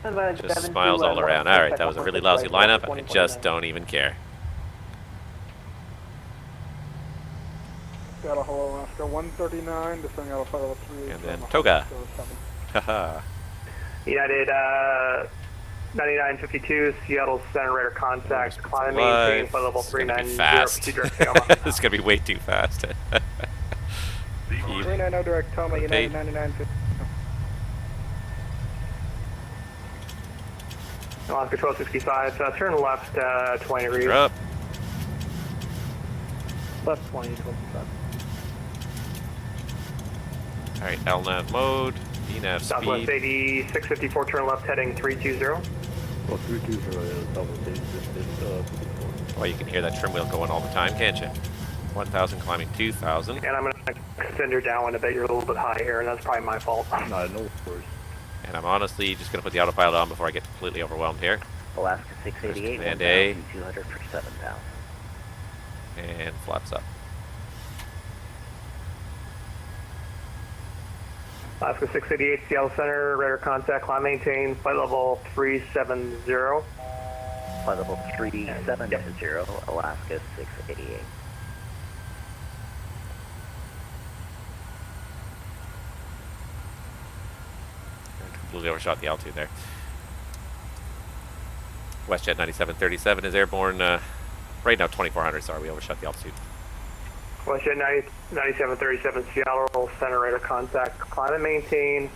Just smiles all around. All right, that was a really lousy lineup. I just don't even care. Got a hello, Alaska 139, descending out of flight level 3. And then Toga. 07. Haha. United 9952, Seattle Center radar contact, climb and Live. maintain flight level This is gonna be 390, fast. proceed direct Tacoma. This is gonna be way too fast. 390 direct Toma, United 9950. Alaska 1265, turn left 20 degrees. You're up. Left 20, 25. All right, LNAV mode, VNAV Southwest speed. 80, 654, turn left heading 320. Well, 320 is Southwest 86, Well, you can hear that trim wheel going all the time, can't you? 1,000 climbing 2,000. And I'm going to extend her down a bit. You're a little bit high here, and that's probably my fault. Not no worries. And I'm honestly just going to put the autopilot on before I get completely overwhelmed here. Alaska 688, Command A. 1,200 for 7,000. And flaps up. Alaska 688, Seattle Center, radar contact, climb maintain, flight level 370. Flight level 370, Alaska 688. I completely overshot the altitude there. WestJet 9737 is airborne. Right now 2400, sorry, we overshot the altitude. WestJet 9737, Seattle Center, radar contact, climb and maintain,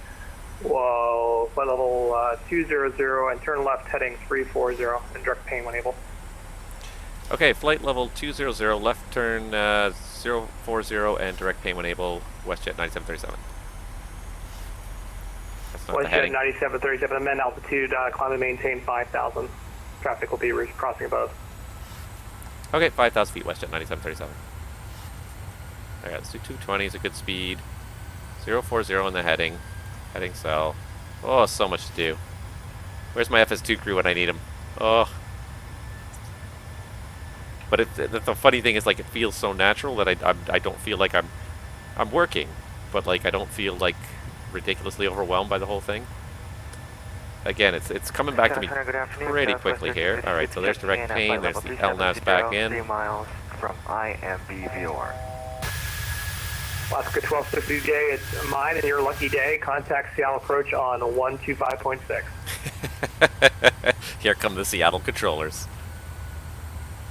whoa, flight level 200, and turn left heading 340, and direct pain when able. Okay, flight level 200, left turn 040, and direct pay when able, WestJet 9737. That's not the WestJet heading. 9737, amend altitude, climb and maintain 5,000. Traffic will be crossing above. Okay, 5,000 feet, WestJet 9737. Alright, let's do 220 is a good speed. 040 in the heading. Heading cell. Oh, so much to do. Where's my FS2 crew when I need them? Oh. But the funny thing is, like, it feels so natural that I don't feel like I'm working, but like I don't feel like ridiculously overwhelmed by the whole thing. Again, it's coming back to me pretty quickly here. All right, so there's direct pain. There's the LNAVs back in. 3 miles from IMBVOR. Alaska 1260J, it's mine and your lucky day. Contact Seattle approach on 125.6. Here come the Seattle controllers.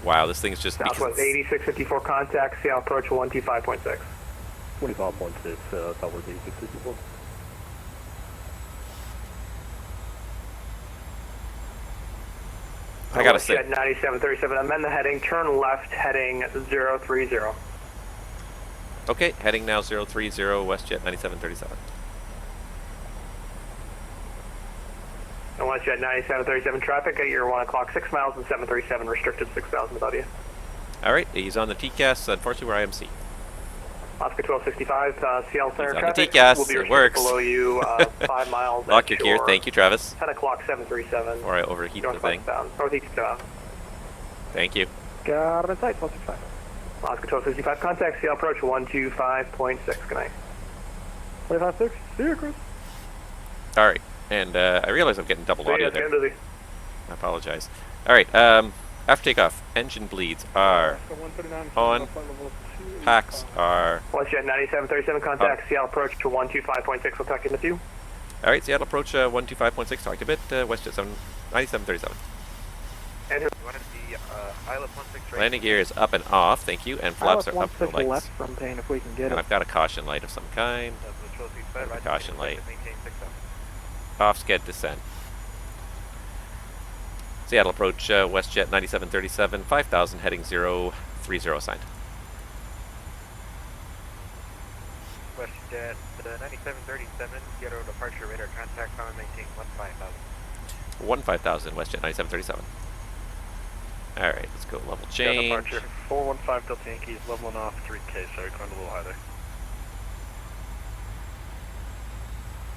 Wow, this thing's just Southwest 8654, contact Seattle approach 125.6. 25.6, Southwest 8654. I gotta say. 9737, amend the heading, turn left heading 030. Okay, heading now 030, WestJet 9737. And WestJet 9737 traffic at your 1 o'clock, 6 miles and 737, restricted 6,000 above you. Alright, he's on the TCAS, unfortunately we're IMC. Alaska 1265, Seattle Center He's on the traffic TCAS, will be it restricted works. below you 5 miles. Lock your gear, thank you Travis. 10 o'clock, 737. Or I overheat the thing. Northeast bound. Thank you. Got him in sight, 1265. Alaska 1265, contact Seattle approach 125.6. Good night. 25.6, see you, Chris. Alright, and I realize I'm getting double audio there. Busy. I apologize. Alright, after takeoff, engine bleeds are Alaska 139, on. flight level 285. Packs are... WestJet 9737, contact Seattle approach to 125.6. We'll talk in a few. Alright, Seattle approach 125.6, talked a bit, WestJet 9737. And You wanted the ILS 16 right? Landing gear is up and off, thank you, and flaps are up for the lights. left from pain if we can get And it. I've got a caution light of some kind. Right, Caution light. maintain 6,000. Off sked descent. Seattle approach WestJet 9737, 5,000 heading 030 assigned. WestJet 9737, Seattle departure radar contact, climb and maintain 15,000. 15,000 WestJet 9737. Alright, let's go level change. Departure 415 Delta Yankees, leveling off 3K, sorry, going a little high there.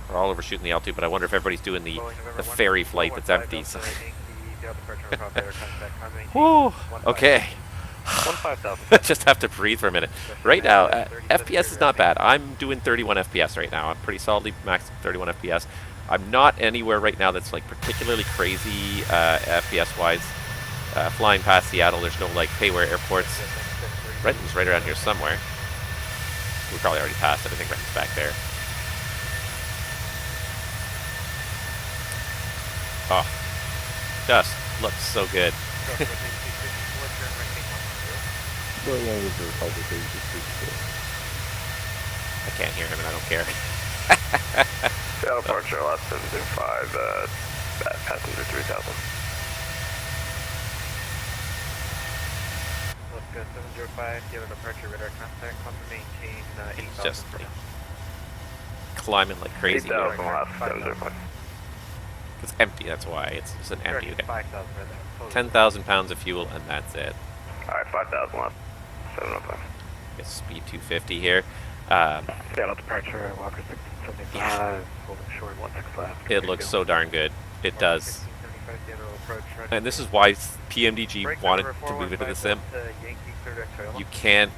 We're all overshooting the altitude, but I wonder if everybody's doing the ferry flight that's empty. So. Whew, okay. 15,000. Just have to breathe for a minute. Right now, FPS is not bad. I'm doing 31 FPS right now. I'm pretty solidly maxed 31 FPS. I'm not anywhere right now that's like particularly crazy FPS-wise. Flying past Seattle, there's no like Payware airports. Renton's right around here somewhere. We probably already passed it. I think Renton's back there. Oh, just looks so good. I can't hear him and I don't care. Seattle departure last 705, passenger 3000. Alaska 705, Seattle departure, radar contact, come to maintain It's 8,000 just for like now. climbing like crazy. 8,000 last 705. It's empty, that's why. It's just an empty. Correct, Okay. 5,000 right there. Totally. 10,000 pounds of fuel and that's it. Alright, 5,000 left 705. It's speed 250 here. Seattle departure, Walker 1675, holding short 16 left. It looks so darn good. It does. 1675, Seattle approach, And this is why PMDG Brake wanted number to move into the sim. 4151 to Yankee, clear direct Toyota. You can't,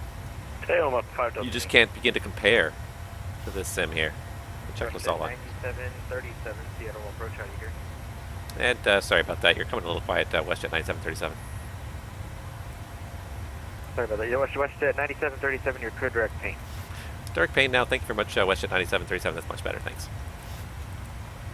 Tail up 5,000. you just can't begin to compare to this sim here. Check this all out. 9737, Seattle approach, how you hear? And sorry about that, you're coming a little quiet, WestJet 9737. Sorry about that. Yeah, WestJet 9737, your clear direct paint. Direct pane now, thank you very much, WestJet 9737, that's much better, thanks.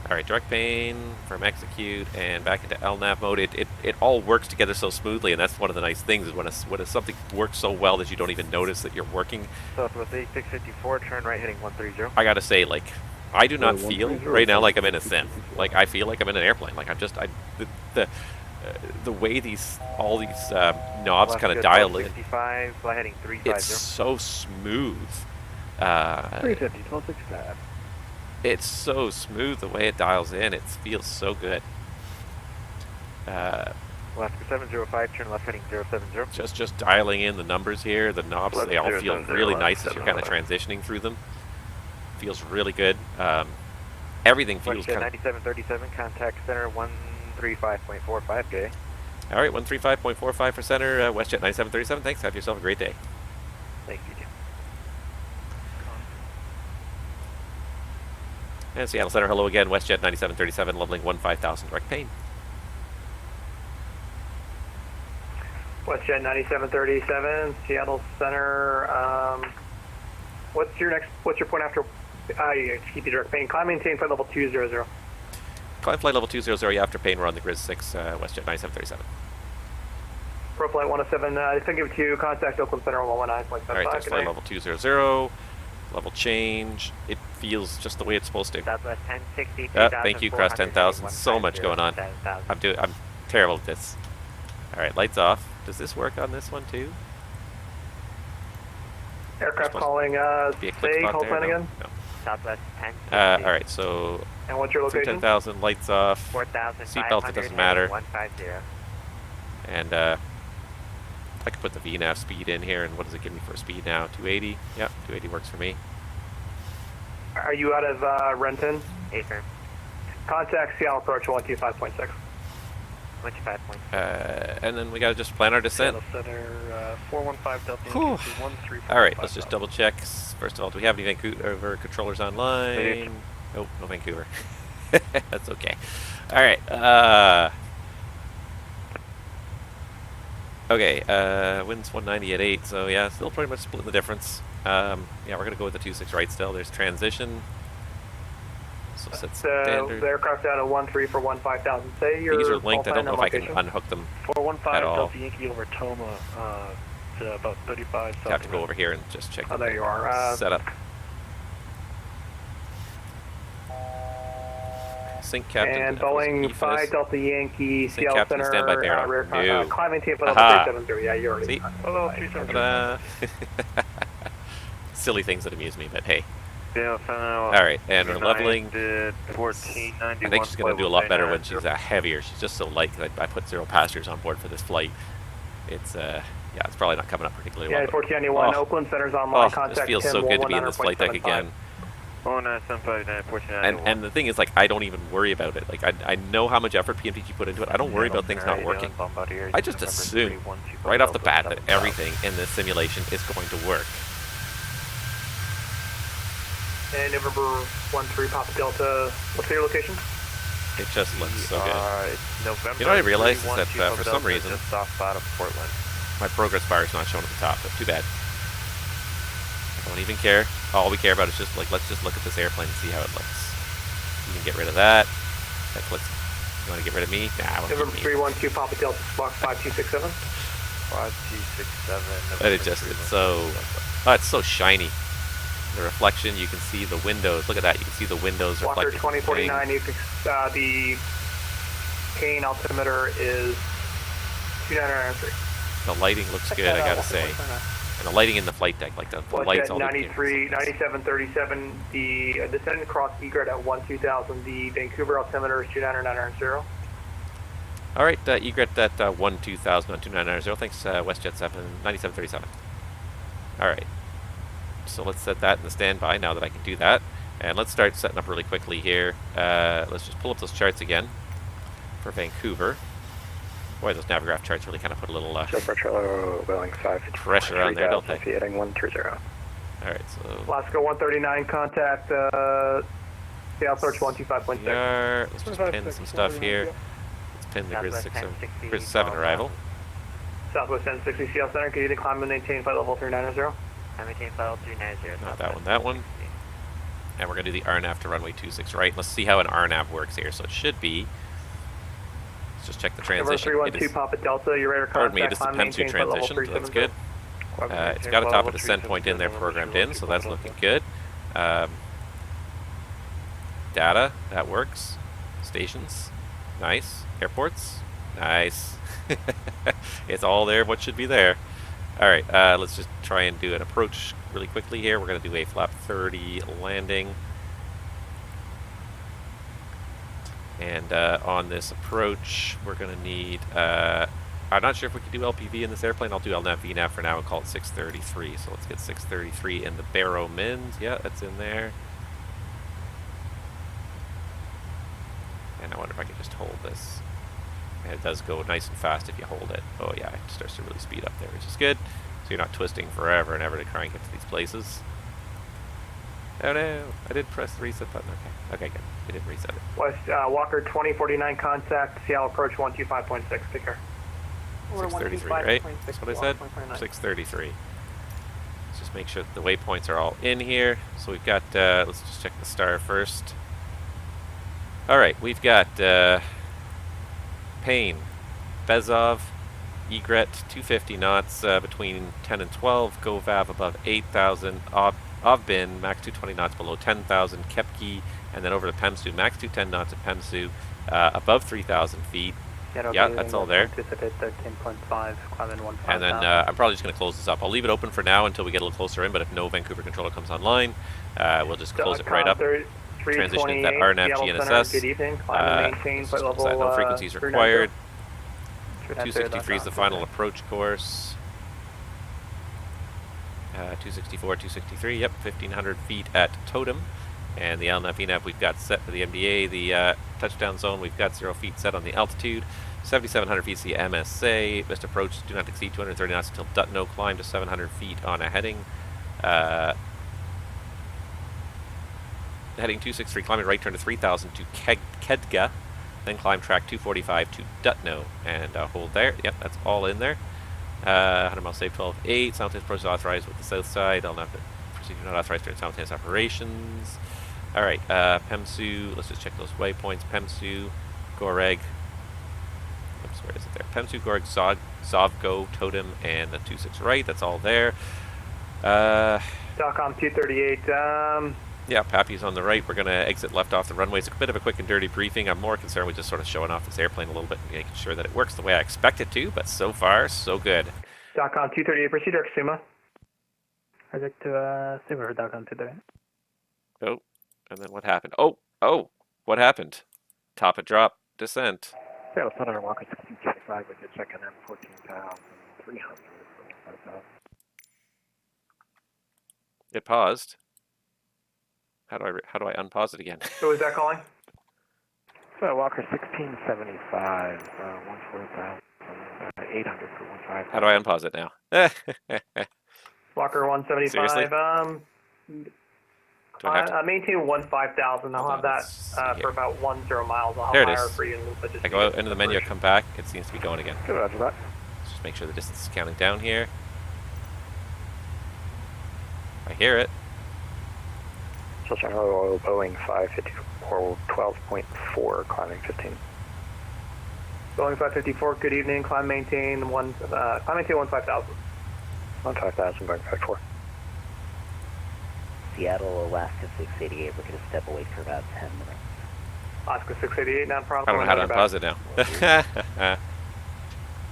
Alright, direct pane from execute and back into LNAV mode. It all works together so smoothly, and that's one of the nice things, is when something works so well that you don't even notice that you're working. Southwest 8654, turn right heading 130. I gotta say, like, I do not feel right now like I'm in a sim. Like, I feel like I'm in an airplane. Like, I'm just, the way all these knobs kind of dial in, 55, fly heading 350. it's so smooth. 350, 1265. It's so smooth the way it dials in. It feels so good. Alaska 705, turn left heading 070. Just dialing in the numbers here, the knobs, they all feel 070, really nice as you're kind of 705. transitioning through them. Feels really good. Everything feels WestJet kind of... 9737, contact center 135.45K. All right, 135.45 for center, WestJet 9737. Thanks. Have yourself a great day. Thank you. And Seattle Center, hello again. WestJet 9737, leveling 15,000, direct pane. WestJet 9737, Seattle Center. What's your point after? You keep the direct pane. Climb maintain flight level 200. Climb flight level 200, yeah, after pane, we're on the Grizz 6, WestJet 9737. Pro flight 107, I think give it to contact Oakland Center 119.75. All right, there's flight level 200, level change. It feels just the way it's supposed to. Southwest 1060. Thank you, Cross 10,000. So much going on. I'm terrible at this. All right, lights off. Does this work on this one too? Aircraft Supposed calling, Be a click say, spot hold there? plan No, again. no. Southwest 1060. All right, so And what's your location? 10,000, lights off. 4,500. Seatbelt, it doesn't matter. 150. And I could put the VNAV speed in here, and what does it give me for speed now? 280? Yeah, 280 works for me. Are you out of Renton? Affirm. Contact Seattle approach 125.6. 25.6. And then we gotta just plan our descent. Center, 415 Delta Whew. 13. All right, let's just double check. First of all, do we have any Vancouver controllers online? Nope, no Vancouver. That's okay. All right. Okay, wind's 190 at 8, so yeah, still pretty much splitting the difference. Yeah, we're gonna go with the 26 right still. There's transition. So set The standard. aircraft out of 13 for 15,000. Say your These are linked. I call don't know if sign I can and location. unhook them 415 at all. Delta Yankee over Toma to about 35 south. I have to go over here and just check Oh, the there you are. setup. Sync captain. And that was Boeing E for 5 this. Delta Yankee, Sync Seattle captain, Center, standby bearer. rear No. climb maintain for Aha. level 370. Yeah, you already. See? Hello, Ta-da. Silly things that amuse me, but hey. Yeah, All right, and we're leveling. 1491. I think she's going to do a lot better when she's heavier. She's just so light. I put 0 passengers on board for this flight. It's yeah, it's probably not coming up particularly Yeah, well. 1491. Oh. Oakland Center's online. Oh, Contact this feels Tim so good to be in this 119.75. flight deck again. 09759 And the thing is, like, I don't even worry about it. Like, I know how much effort PMDG put into it. I don't worry about things not working. I just assume right off the bat that everything in this simulation is going to work. And November 13 Papa Delta. What's your location? It just looks so good. It's November. You know what I realized is that for some Delta, reason, just south out of Portland. my progress bar is not shown at the top, but too bad. 125 All I don't even care. All we care about is just like, let's just look at this airplane and see how it looks. You can get rid of that. That's what's. You want to get rid of me? Nah, I want to November keep me. 312 Papa Delta Squawk 5267. 5267. And it just, it's so, oh, it's so shiny. The reflection, you can see the windows. Look at that, you can see the windows Walker reflecting. 2049, the pane altimeter is 2993. The lighting looks good, I gotta say. And the lighting in the flight deck, like the lights all 93, 9737, the descending across egret at 12000, the Vancouver altimeter is 29990. All right, egret at 12000 on 2990. Thanks, WestJet 9737. All right. So let's set that in the standby now that I can do that. And let's start setting up really quickly here. Let's just pull up those charts again for Vancouver. Boy, those Navigraph charts really kind of put a little Boeing 5 pressure on there, don't they? Heading 130. All right, so Alaska 139, contact Seattle Search 125.6. let's just pin some stuff here. Let's pin the Grid 7 arrival. Southwest 1060 Seattle Center, can you climb and maintain flight level 390? Maintain flight level 390. Not that one, that one. And we're going to do the RNAV to runway 26 right. Let's see how an RNAV works here. So it should be. Let's just check the transition. Number 312 Papa Delta, your radar Pardon me, it contact, is the climb, PEM2 maintain flight level transition, so that's good. 370. It's got a top of descent point in there programmed in, so that's looking good. Data, that works. Stations, nice. Airports, nice. It's all there, what should be there. Alright, let's just try and do an approach really quickly here. We're going to do a flap 30 landing. And on this approach, we're going to need, I'm not sure if we can do LPV in this airplane. I'll do LNAV VNAV for now and call it 633. So let's get 633 in the Barrow Mins. Yeah, that's in there. And I wonder if I can just hold this. And it does go nice and fast if you hold it. Oh yeah, it starts to really speed up there, which is good. So you're not twisting forever and ever to try and get to these places. Oh no, I did press the reset button. Okay, okay, good. We didn't reset it. West Walker 2049, contact Seattle approach 125.6. Take care. 633, right? That's what I said? 633. Let's just make sure that the waypoints are all in here. So we've got, let's just check the star first. Alright, we've got Payne, Bezov, Egret, 250 knots between 10 and 12, GoVav above 8,000, Ovbin, max 220 knots below 10,000, Kepke, and then over to Pemsu, max 210 knots at Pemsu, above 3,000 feet. Yeah, that's all there. And then I'm probably just going to close this up. I'll leave it open for now until we get a little closer in, but if no Vancouver controller comes online, we'll just close it right up. Transition into that RNAV GNSS. No frequencies required. 263 is the final approach course. 264, 263, yep, 1,500 feet at Totem. And the LNAV VNAV we've got set for the MDA. The touchdown zone we've got 0 feet set on the altitude. 7,700 feet is the MSA. Best approach, do not exceed 230 knots until Dutno. Climb to 700 feet on a heading. Heading 263, climbing right turn to 3,000 to Kedga. Then climb track 245 to Dutno. And hold there. Yep, that's all in there. 100 miles safe, 12.8. Simultaneous approach is authorized with the south side. I'll not proceed not authorized during simultaneous operations. Alright, Pemsu, let's just check those waypoints. Pemsu, Goreg. Oops, where is it there? Pemsu, Goreg, Zovgo, Totem, and the 26 right. That's all there. Docom 238. Yeah, Pappy's on the right. We're going to exit left off the runway. It's a bit of a quick and dirty briefing. I'm more concerned with just sort of showing off this airplane a little bit and making sure that it works the way I expect it to, but so far, so good. Docom 238, proceed to Suma. Project to Suma, Docom 238. Oh, and then what happened? Oh, what happened? Top of drop, descent. Seattle Center, Walker 1625, we could check in at 14,300. It paused. How do I unpause it again? Who was that calling? So Walker 1675, 14,800 for 15. How do I unpause it now? Walker 175. Seriously? Maintain 15,000. I'll have that for about 10 miles. I'll there it hire is. for you in a little bit. I go out into the menu, I come back. It seems to be going again. Good, roger that. Let's just make sure the distance is counting down here. If I hear it. So General Oil Boeing 554 12.4, climbing 15. Boeing 554, good evening. Climb maintain 5000. 15,000, Boeing 54. Seattle, Alaska 688. We're going to step away for about 10 minutes. Alaska 688, not a I problem. don't know how to unpause it now.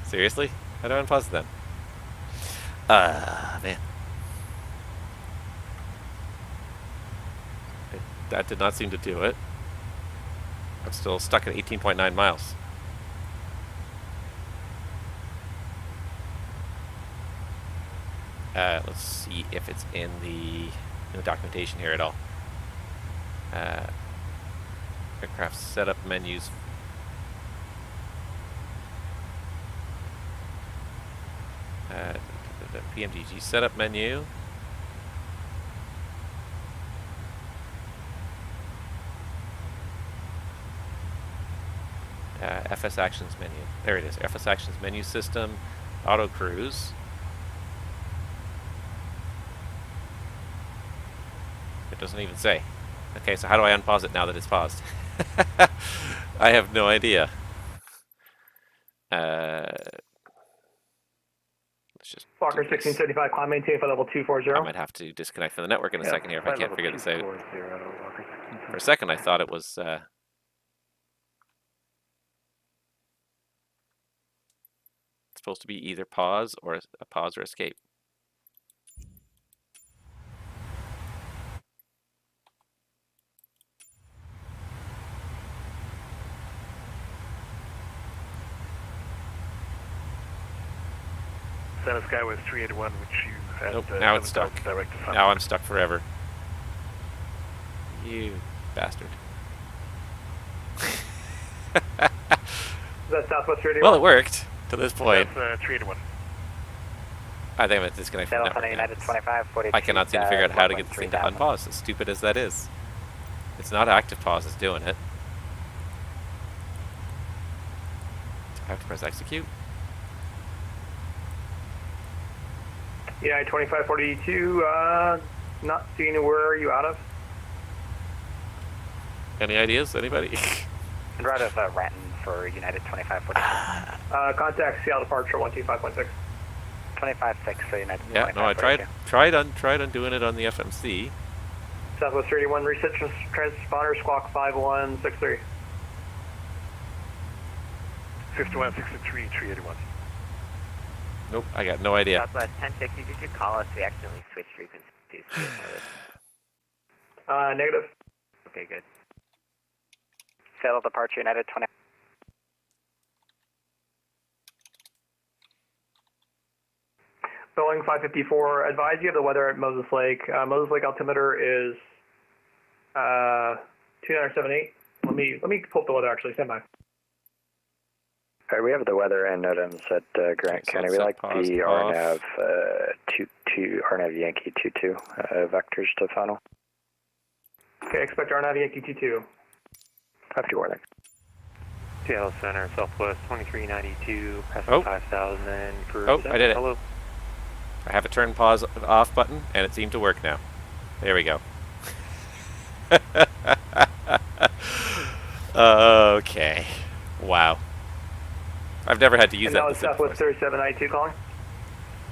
Seriously? How do I unpause it then? Man. That did not seem to do it. I'm still stuck at 18.9 miles. Let's see if it's in the documentation here at all. Aircraft setup menus. The PMDG setup menu. FS Actions menu. There it is. FS Actions menu system. Auto cruise. It doesn't even say. Okay, so how do I unpause it now that it's paused? I have no idea. Let's just Walker 1675, climb maintain for level 240. I might have to disconnect from the network in a second here if I can't figure this out. For a second, I thought it was. It's supposed to be either pause or a pause or escape. Center Sky was 381, which you had. Nope, now it's stuck. Now I'm stuck forever. You bastard. Is that Southwest 381? Well, it worked to this point. That's 381. I think I'm going to disconnect from the network. United 25, 42, I cannot seem to figure out how to get this thing to unpause, as stupid as that is. It's not active pause that's doing it. I have to press execute. Yeah, 2542, not seeing where are you out of? Any ideas? Anybody? Right out of Ratton for United 2542. Contact Seattle departure 125.6. 25.6, so United Yeah, no, I tried undoing it on the FMC. Southwest 31, reset transponder, squawk 5163. 5163, 381. Nope, I got no idea. Southwest 1060, did you call us? We accidentally switched frequencies. Negative. Okay, good. Seattle departure United 20. Boeing 554, advise you of the weather at Moses Lake. Moses Lake altimeter is 2978. Let me pull up the weather actually, stand by. Alright, we have the weather and NOTAMs at Grant County. We like the RNAV 22, RNAV Yankee 22 vectors to funnel. Okay, expect RNAV Yankee 22. 50 warning. Seattle Center, Southwest 2392, passing 5000 for I did it. Hello. I have a turn pause off button, and it seemed to work now. There we go. Okay. Wow. I've never had to use and that. That was Southwest 3792 calling?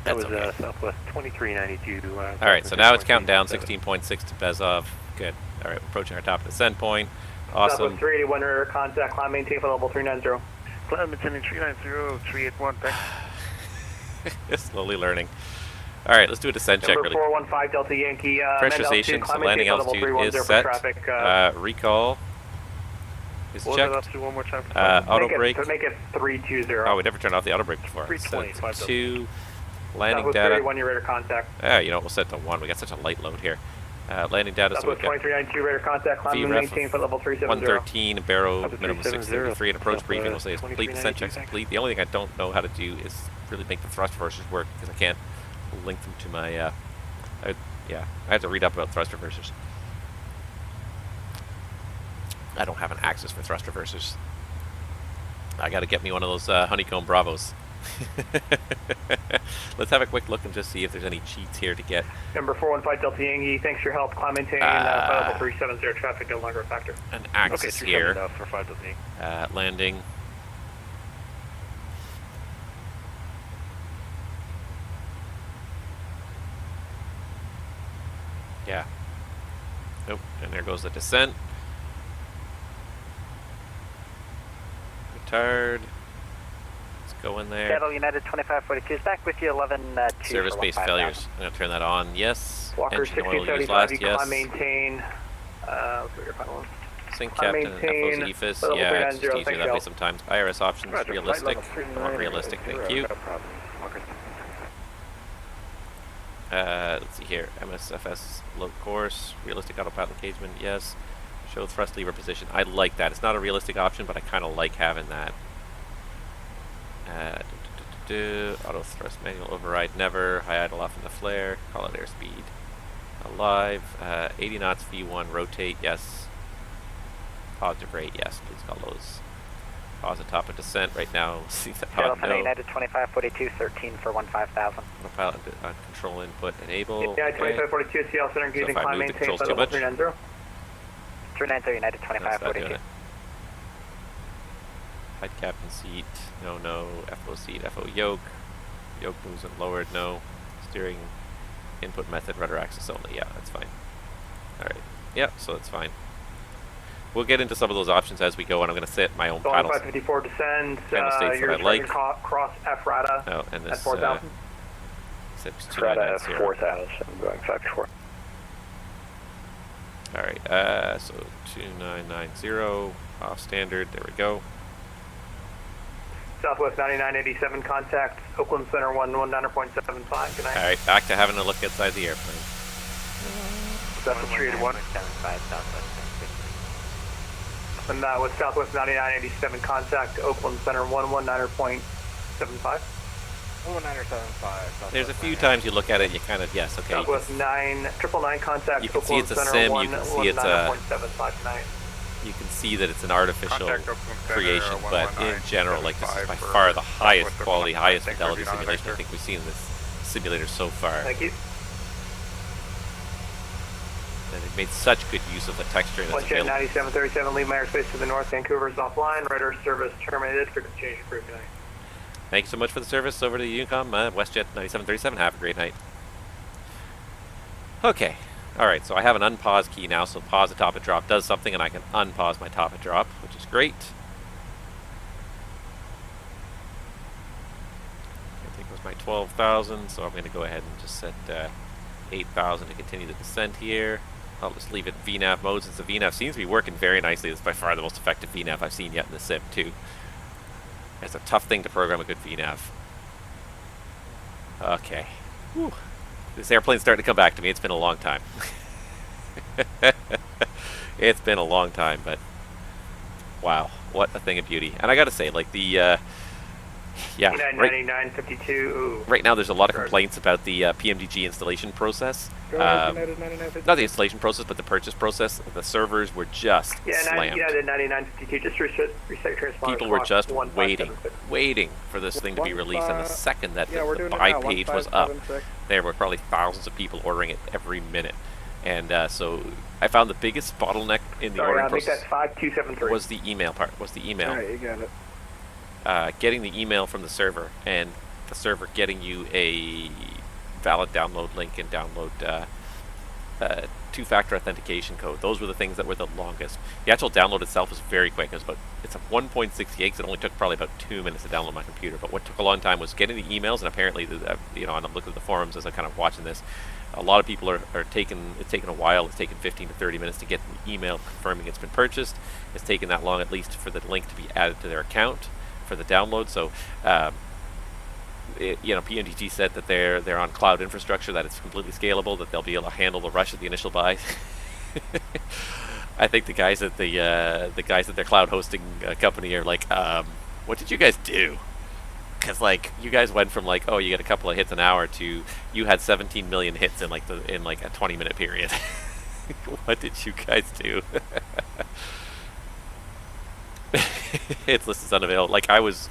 That was Southwest 2392. Alright, so now it's counting down 16.6 to Bezov. Good. Alright, we're approaching our top of the send point. Awesome. Southwest 381 radar contact, climb maintain for level 390. Climb maintaining 390, 381, thanks. Slowly learning. Alright, let's do a descent check really. Number 415 Delta Yankee. Pressurization, so landing altitude is set. Recall is checked. One more time. Auto brake. Make it 320. Oh, we never turned off the auto brake before. 320. Set to landing data. 31 your radar contact. You know, we'll set to 1. We got such a light load here. Landing data. So 2392 radar contact. Climb and maintain for level 370. 113, barrow minimum 633, and approach briefing will say it's complete. Descent checks complete. The only thing I don't know how to do is really make the thrust reversers work because I can't link them to my. I had to read up about thrust reversers. I don't have an access for thrust reversers. I got to get me one of those honeycomb Bravos. Let's have a quick look and just see if there's any cheats here to get. Number 415 Delta Yankee, thanks for your help. Climb maintain, flight level 370, traffic no longer a factor. An axis here for 5 Delta Yankee. at landing. Yeah. Nope, and there goes the descent. Retard. Let's go in there. Seattle United 2542 is back with you, 11-2. Service-based failures. I'm going to turn that on. Yes. Walker Engine oil used 1675, last. you Yes. climb maintain. Let's go your final one. Sync Climb captain, maintain, FO's EFIS. level Yeah, it's 390, just easier thanks, that way Al. sometimes. IRS options, Roger, realistic. flight level I want realistic, thank you. No problem. Walker. Let's see here. MSFS low course. Realistic autopilot engagement, yes. Show thrust lever position. I like that. It's not a realistic option, but I kind of like having that. Auto thrust manual override, never. High idle off in the flare. Call it airspeed. Alive. 80 knots V1 rotate, yes. Positive rate, yes. Please call those. Pause at top of descent right now. See that Seattle no. United 2542, 13 for 15,000. Autopilot control input enable. Yeah, Okay. 2542, Seattle Center, So engaging if I climb move the maintain, controls flight too level much? 390. 390 United No, it's not doing 2542. it. Hide captain seat. No, no. FO seat. FO yoke. Yoke moves and lowered. No. Steering input method. Rudder axis only. Yeah, that's fine. Alright. Yeah, so that's fine. We'll get into some of those options as we go, and I'm going to set my own Boeing paddles. 554 descends. Kind of states You're that I like. cross F rata Oh, and at this 4,000. Sips Rata 2990. 4000, going 554. Alright, so 2990 off standard. There we go. Southwest 9987, contact Oakland Center 119.75. Good night. Alright, back to having a look inside the airplane. Southwest 381. 75 Southwest. And with Southwest 9987, contact Oakland Center 119.75. 11975. There's a few times you look at it and you kind of, yes, okay. Southwest 999, contact you can see Oakland it's a Center sim, you can see it's a- 119.75 tonight. You can see that it's an artificial Contact Oakland Center, creation, but in 119.75 general, like this is by for far the highest Southwest quality, Oakland. highest Thanks for fidelity being on simulation I vector. think we've seen in this simulator so far. Thank you. And they've made such good use of the texturing that's One jet available. 9737, leave my airspace to the north. Vancouver is offline. Radar service terminated. Frequency change approved. Good night. Thank you so much for the service over to Unicom, WestJet 9737. Have a great night. Okay. Alright, so I have an unpause key now, so pause the top of drop does something, and I can unpause my top of drop, which is great. I think it was my 12,000, so I'm going to go ahead and just set 8,000 to continue the descent here. I'll just leave it VNAV mode since the VNAV seems to be working very nicely. It's by far the most effective VNAV I've seen yet in the sim, too. It's a tough thing to program a good VNAV. Okay. Whew. This airplane's starting to come back to me. It's been a long time. It's been a long time, but wow, what a thing of beauty. And I gotta say, like the yeah, right now there's a lot of complaints about the PMDG installation process. Not the installation process, but the purchase process. The servers were just slammed. United 9952, just reset transponder. People were just 1576. waiting for this thing to be released, and the second that we're the doing it buy now, page was up, 1576. there were probably thousands of people ordering it every minute. And so I found the biggest bottleneck in the Sorry, ordering I think process that's 5273. was the email part. Was the email. Alright, you got it. Getting the email from the server, and the server getting you a valid download link and download two-factor authentication code. Those were the things that were the longest. The actual download itself was very quick. It's a 1.6 gigs. It only took probably about 2 minutes to download my computer. But what took a long time was getting the emails, and apparently, you know, and I'm looking at the forums as I'm kind of watching this. A lot of people it's taken a while. It's taken 15 to 30 minutes to get an email confirming it's been purchased. It's taken that long at least for the link to be added to their account for the download. So, you know, PMDG said that they're on cloud infrastructure, that it's completely scalable, that they'll be able to handle the rush of the initial buy. I think the guys at their cloud hosting company are like, what did you guys do? Because like you guys went from like, oh, you get a couple of hits an hour to you had 17 million hits in like a 20-minute period. What did you guys do? Its list is unavailable. Like I was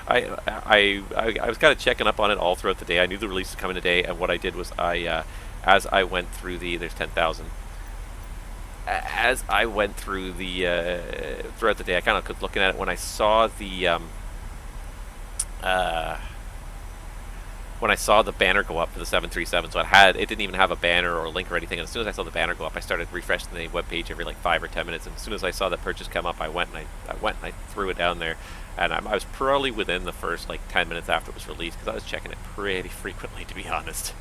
I was kind of checking up on it all throughout the day. I knew the release was coming today, and what I did was as I went through there's 10,000. As I went through throughout the day, I kind of kept looking at it. When I saw the banner go up for the 737, so it didn't even have a banner or a link or anything. And as soon as I saw the banner go up, I started refreshing the web page every like 5 or 10 minutes. And as soon as I saw that purchase come up, I went and I threw it down there. And I was probably within the first like 10 minutes after it was released, because I was checking it pretty frequently, to be honest.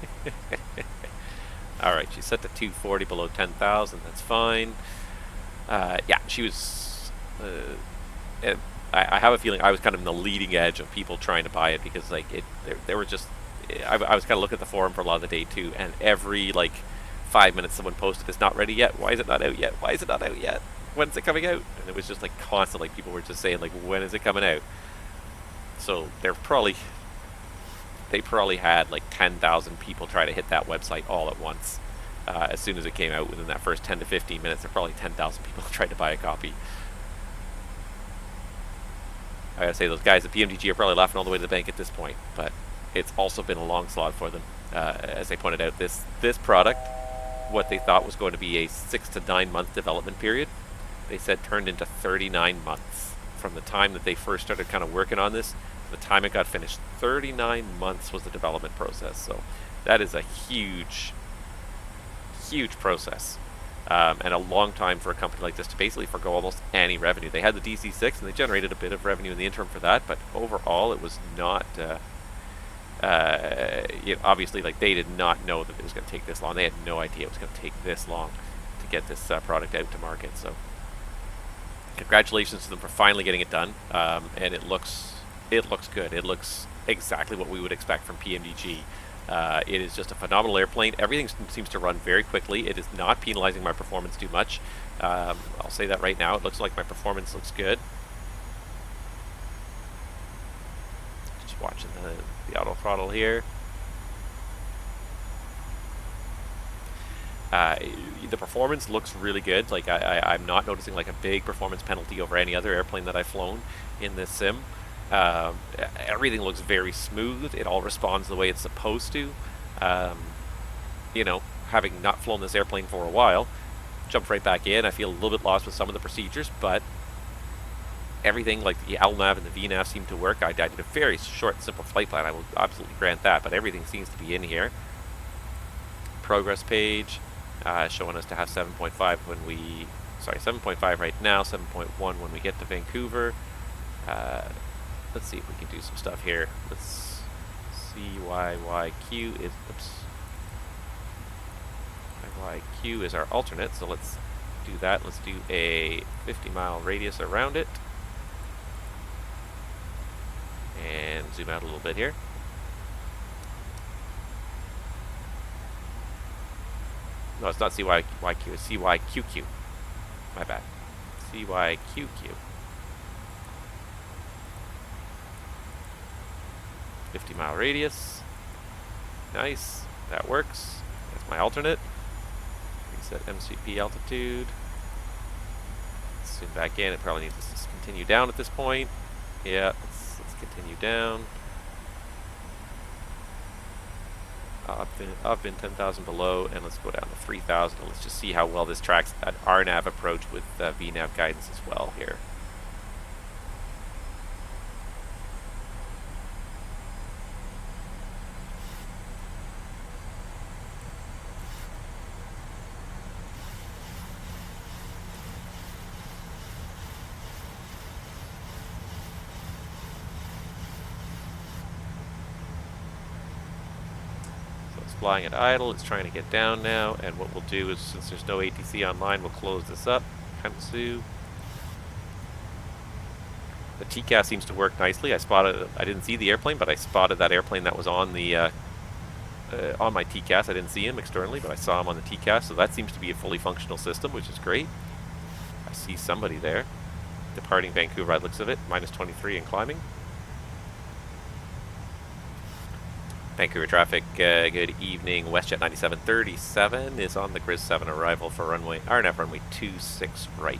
All right, she's set to 240 below 10,000. That's fine. Yeah, she was. I have a feeling I was kind of in the leading edge of people trying to buy it, because like there were just. I was kind of looking at the forum for a lot of the day too, and every like 5 minutes someone posted, "It's not ready yet. Why is it not out yet? Why is it not out yet? When's it coming out?" And it was just like constantly people were just saying like, "When is it coming out?" So they probably had like 10,000 people try to hit that website all at once. As soon as it came out, within that first 10 to 15 minutes, there were probably 10,000 people tried to buy a copy. I gotta say, those guys at PMDG are probably laughing all the way to the bank at this point, but it's also been a long slog for them. As they pointed out, this product, what they thought was going to be a 6 to 9 month development period, they said turned into 39 months. From the time that they first started kind of working on this, to the time it got finished, 39 months was the development process. So that is a huge process. And a long time for a company like this to basically forgo almost any revenue. They had the DC-6 and they generated a bit of revenue in the interim for that, but overall it was not, obviously like they did not know that it was going to take this long. They had no idea it was going to take this long to get this product out to market. So congratulations to them for finally getting it done. And it looks good. It looks exactly what we would expect from PMDG. It is just a phenomenal airplane. Everything seems to run very quickly. It is not penalizing my performance too much. I'll say that right now. It looks like my performance looks good. Just watching the auto throttle here. The performance looks really good. Like I'm not noticing like a big performance penalty over any other airplane that I've flown in this sim. Everything looks very smooth. It all responds the way it's supposed to. Having not flown this airplane for a while, jumped right back in. I feel a little bit lost with some of the procedures, but everything like the LNAV and the VNAV seem to work. I did a very short, simple flight plan. I will absolutely grant that, but everything seems to be in here. Progress page showing us to have 7.5 7.5 right now, 7.1 when we get to Vancouver. Let's see if we can do some stuff here. Let's CYYQ is, oops. YYQ is our alternate, so let's do that. Let's do a 50-mile radius around it. And zoom out a little bit here. No, it's not CYYQ, it's CYQQ. My bad. CYQQ. 50-mile radius. Nice. That works. That's my alternate. Reset MCP altitude. Zoom back in. It probably needs to continue down at this point. Yeah, let's continue down. I've been 10,000 below, and let's go down to 3,000. Let's just see how well this tracks that RNAV approach with VNAV guidance as well here. Flying at idle, it's trying to get down now, and what we'll do is, since there's no ATC online, we'll close this up. Kansu. The TCAS seems to work nicely. I didn't see the airplane, but I spotted that airplane that was on the on my TCAS. I didn't see him externally, but I saw him on the TCAS, so that seems to be a fully functional system, which is great. I see somebody there. Departing Vancouver, by the looks of it, minus 23 and climbing. Vancouver traffic, good evening. WestJet 9737 is on the Grizz 7 arrival for RNAV runway 26 right.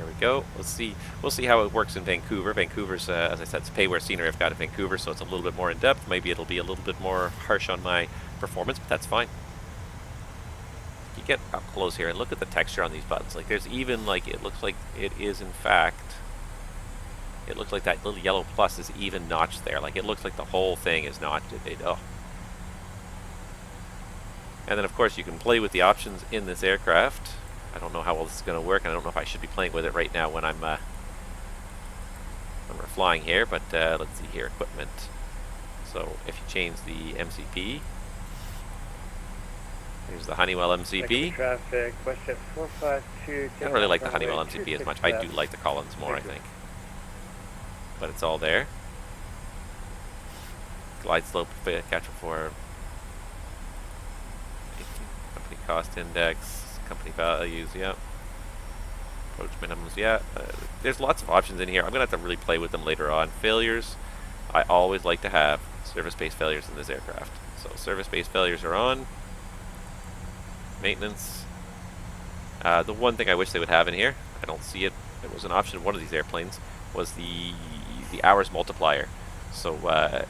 There we go. We'll see how it works in Vancouver. Vancouver's, as I said, it's pay-where scenery I've got in Vancouver, so it's a little bit more in-depth. Maybe it'll be a little bit more harsh on my performance, but that's fine. You get up close here and look at the texture on these buttons. Like, there's even, like, it looks like it is, in fact, it looks like that little yellow plus is even notched there. Like, it looks like the whole thing is notched. Oh. And then, of course, you can play with the options in this aircraft. I don't know how well this is going to work, and I don't know if I should be playing with it right now when we're flying here, but let's see here, equipment. So if you change the MCP, here's the Honeywell MCP. Traffic, Westjet 452. I don't really like the Honeywell MCP as much. I do like the Collins more, I think. But it's all there. Glide slope, catch for company cost index. Company values, yeah. Approach minimums, yeah. There's lots of options in here. I'm going to have to really play with them later on. Failures, I always like to have service-based failures in this aircraft. So service-based failures are on. Maintenance. The one thing I wish they would have in here, I don't see it, it was an option of one of these airplanes, was the hours multiplier. So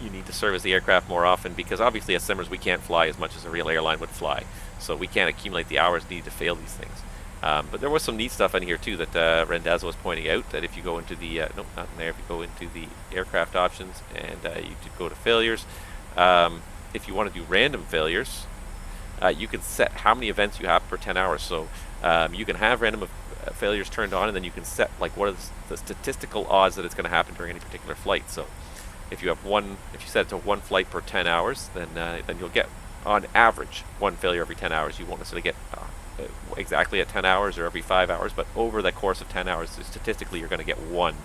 you need to service the aircraft more often because obviously as simmers we can't fly as much as a real airline would fly. So we can't accumulate the hours needed to fail these things. But there was some neat stuff in here too that Rendazzo was pointing out, that if you go into the, no, not in there, if you go into the aircraft options and you go to failures, if you want to do random failures, you can set how many events you have per 10 hours. So you can have random failures turned on, and then you can set like what are the statistical odds that it's going to happen during any particular flight. So if you have if you set it to one flight per 10 hours, then you'll get on average one failure every 10 hours. You won't necessarily get exactly at 10 hours or every 5 hours, but over the course of 10 hours, statistically you're going to get one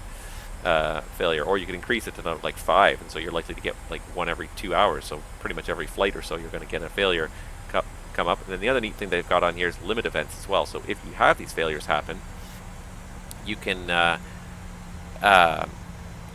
failure, or you can increase it to like 5, and so you're likely to get like one every 2 hours. So pretty much every flight or so you're going to get a failure come up. And then the other neat thing they've got on here is limit events as well. So if you have these failures happen, you can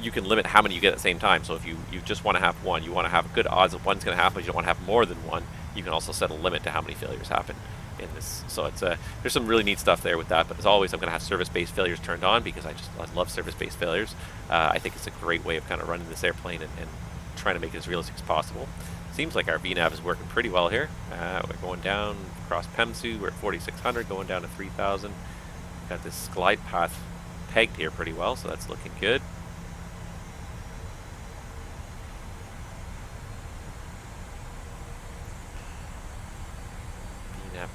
limit how many you get at the same time. So if you just want to have one, you want to have good odds of one's going to happen, but you don't want to have more than one, you can also set a limit to how many failures happen in this. So it's there's some really neat stuff there with that, but as always I'm going to have service-based failures turned on because I love service-based failures. I think it's a great way of kind of running this airplane and trying to make it as realistic as possible. Seems like our VNAV is working pretty well here. We're going down across PEMSU, we're at 4600, going down to 3000. Got this glide path pegged here pretty well, so that's looking good.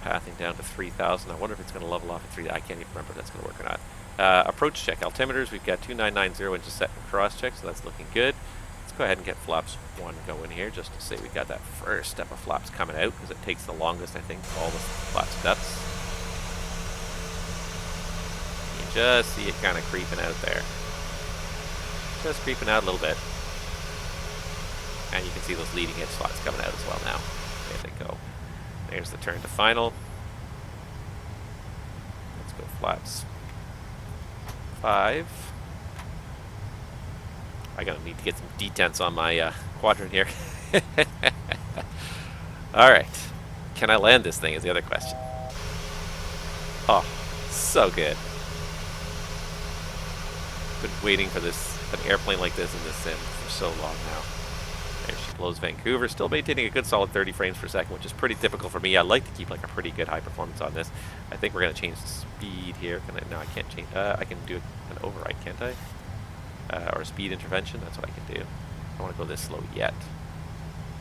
Pathing down to 3,000. I wonder if it's going to level off at 3. I can't even remember if that's going to work or not. Approach check. Altimeters, we've got 2990 inches set for cross check, so that's looking good. Let's go ahead and get flaps 1 going here, just to say we got that first step of flaps coming out, because it takes the longest, I think, all the flap steps. You just see it kind of creeping out there. Just creeping out a little bit. And you can see those leading edge slots coming out as well now. There they go. There's the turn to final. Let's go flaps 5. I'm gonna need to get some detents on my quadrant here. Alright. Can I land this thing is the other question. Oh, so good. Been waiting for an airplane like this in this sim for so long now. There she blows Vancouver, still maintaining a good solid 30 frames per second, which is pretty typical for me. I like to keep like a pretty good high performance on this. I think we're going to change the speed here. No, I can't change. I can do an override, can't I? Or a speed intervention, that's what I can do. I don't want to go this slow yet.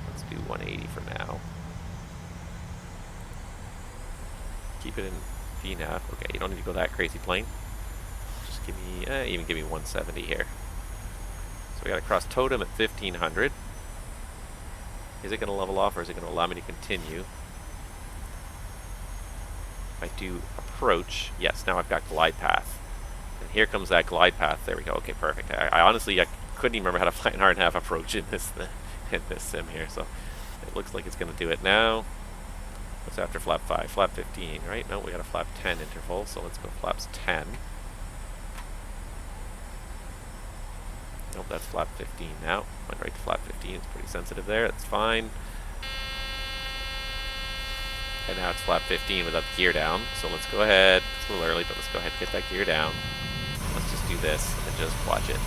Let's do 180 for now. Keep it in VNAV. Okay, you don't need to go that crazy plane. Just give me, even give me 170 here. So we got to cross Totem at 1500. Is it going to level off, or is it going to allow me to continue? If I do approach, yes, now I've got glide path. And here comes that glide path. There we go. Okay, perfect. I honestly, I couldn't even remember how to fly an R&A approach in this sim here, so it looks like it's going to do it now. What's after flap 5? Flap 15, right? No, we got a flap 10 interval, so let's go flaps 10. Nope, that's flap 15 now. Went right to flap 15. It's pretty sensitive there. That's fine. And now it's flap 15 without the gear down. So let's go ahead. It's a little early, but let's go ahead and get that gear down. Let's just do this and just watch it.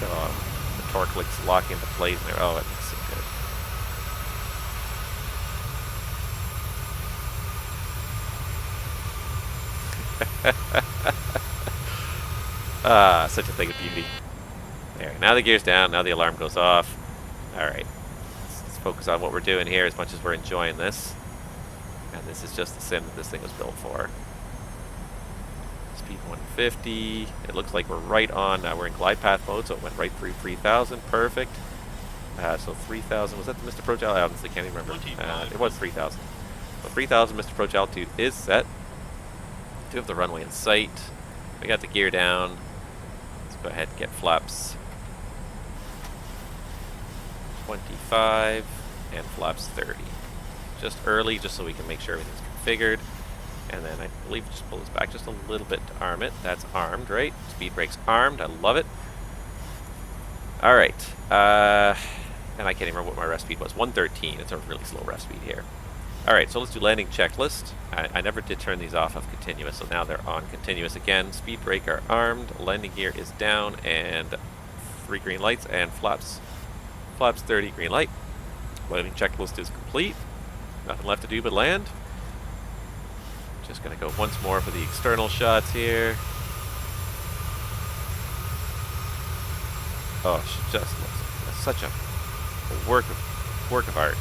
Oh, the torque link's locking into place there. Oh, it looks so good. Ah, such a thing of beauty. There, now the gear's down, now the alarm goes off. Alright, let's focus on what we're doing here as much as we're enjoying this. And this is just the sim that this thing was built for. Speed 150, it looks like we're right on, we're in glide path mode, so it went right through 3,000, perfect. So 3,000, was that the Mr. Approach altitude? I honestly can't even remember. It was 3,000. So 3,000 Mr. Approach altitude is set. Do have the runway in sight. We got the gear down. Let's go ahead and get flaps 25 and flaps 30. Just early, just so we can make sure everything's configured. And then I believe just pull this back just a little bit to arm it. That's armed, right? Speed brake's armed. I love it. Alright. And I can't even remember what my rest speed was. 113. It's a really slow rest speed here. Alright, so let's do landing checklist. I never did turn these off of continuous, so now they're on continuous again. Speed brake are armed, landing gear is down, and 3 green lights, and flaps 30, green light. Landing checklist is complete. Nothing left to do but land. Just gonna go once more for the external shots here. Oh, she just looks like such a work of art.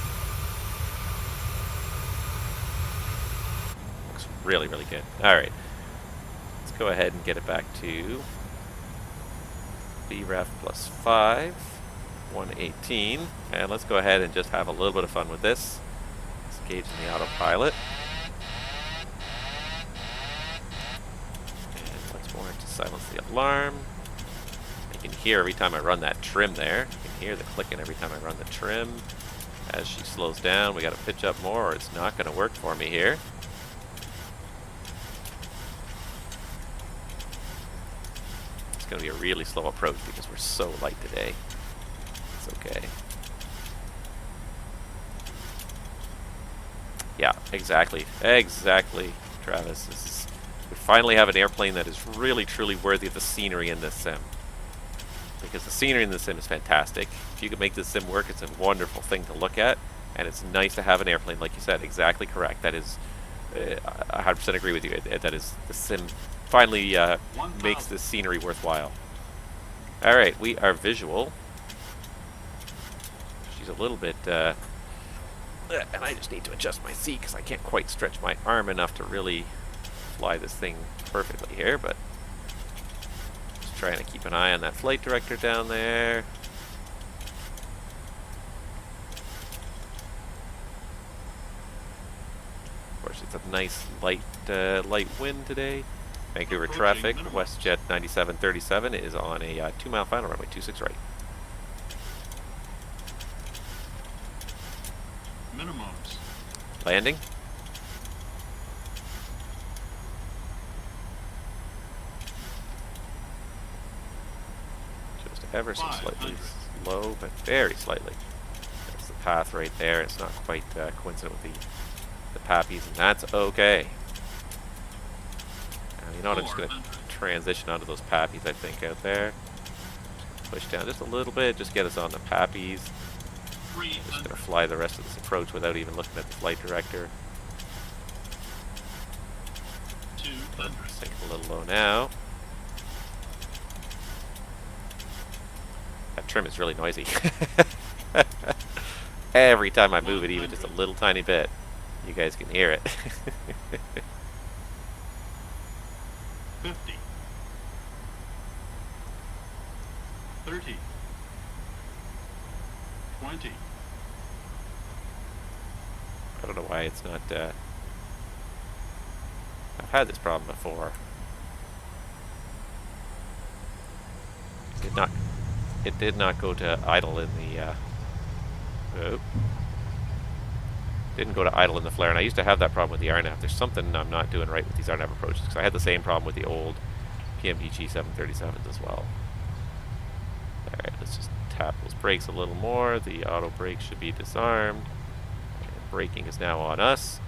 Looks really, really good. Alright. Let's go ahead and get it back to BREF plus 5, 118. And let's go ahead and just have a little bit of fun with this. Let's engage in the autopilot. And once more to silence the alarm. You can hear every time I run that trim there. You can hear the clicking every time I run the trim. As she slows down, we got to pitch up more or it's not going to work for me here. It's going to be a really slow approach because we're so light today. It's okay. Yeah, exactly. Exactly, Travis. We finally have an airplane that is really, truly worthy of the scenery in this sim. Because the scenery in the sim is fantastic. If you can make this sim work, it's a wonderful thing to look at. And it's nice to have an airplane, like you said, exactly correct. That is, I 100% agree with you. That is, the sim finally makes this scenery worthwhile. Alright, we are visual. She's a little bit, and I just need to adjust my seat because I can't quite stretch my arm enough to really fly this thing perfectly here, but just trying to keep an eye on that flight director down there. Of course, it's a nice light wind today. Vancouver traffic, WestJet 9737 is on a 2-mile final runway 26 right. Minimums. Landing. Just ever so slightly slow, but very slightly. That's the path right there. It's not quite coincident with the pappies, and that's okay. You know what, I'm just going to transition onto those pappies, I think, out there. Push down just a little bit, just get us on the pappies. Just going to fly the rest of this approach without even looking at the flight director. Sink a little low now. That trim is really noisy. Every time I move it, even just a little tiny bit, you guys can hear it. 50, 30, 20. I don't know why it's not, I've had this problem before. It did not go to idle in the, didn't go to idle in the flare, and I used to have that problem with the RNAV. There's something I'm not doing right with these RNAV approaches, because I had the same problem with the old PMDG 737s as well. Alright, let's just tap those brakes a little more. The auto brake should be disarmed. And braking is now on us.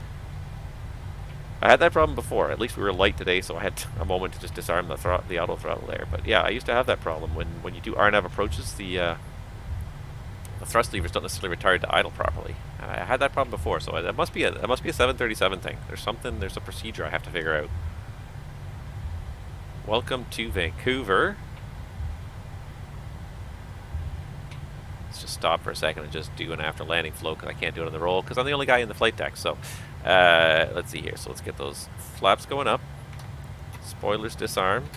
I had that problem before. At least we were light today, so I had a moment to just disarm the auto throttle there. But yeah, I used to have that problem when you do RNAV approaches. The thrust levers don't necessarily retard to idle properly. I had that problem before, so that must be a 737 thing. There's a procedure I have to figure out. Welcome to Vancouver. Let's just stop for a second and just do an after landing flow because I can't do it on the roll because I'm the only guy in the flight deck. So let's see here. So let's get those flaps going up. Spoilers disarmed.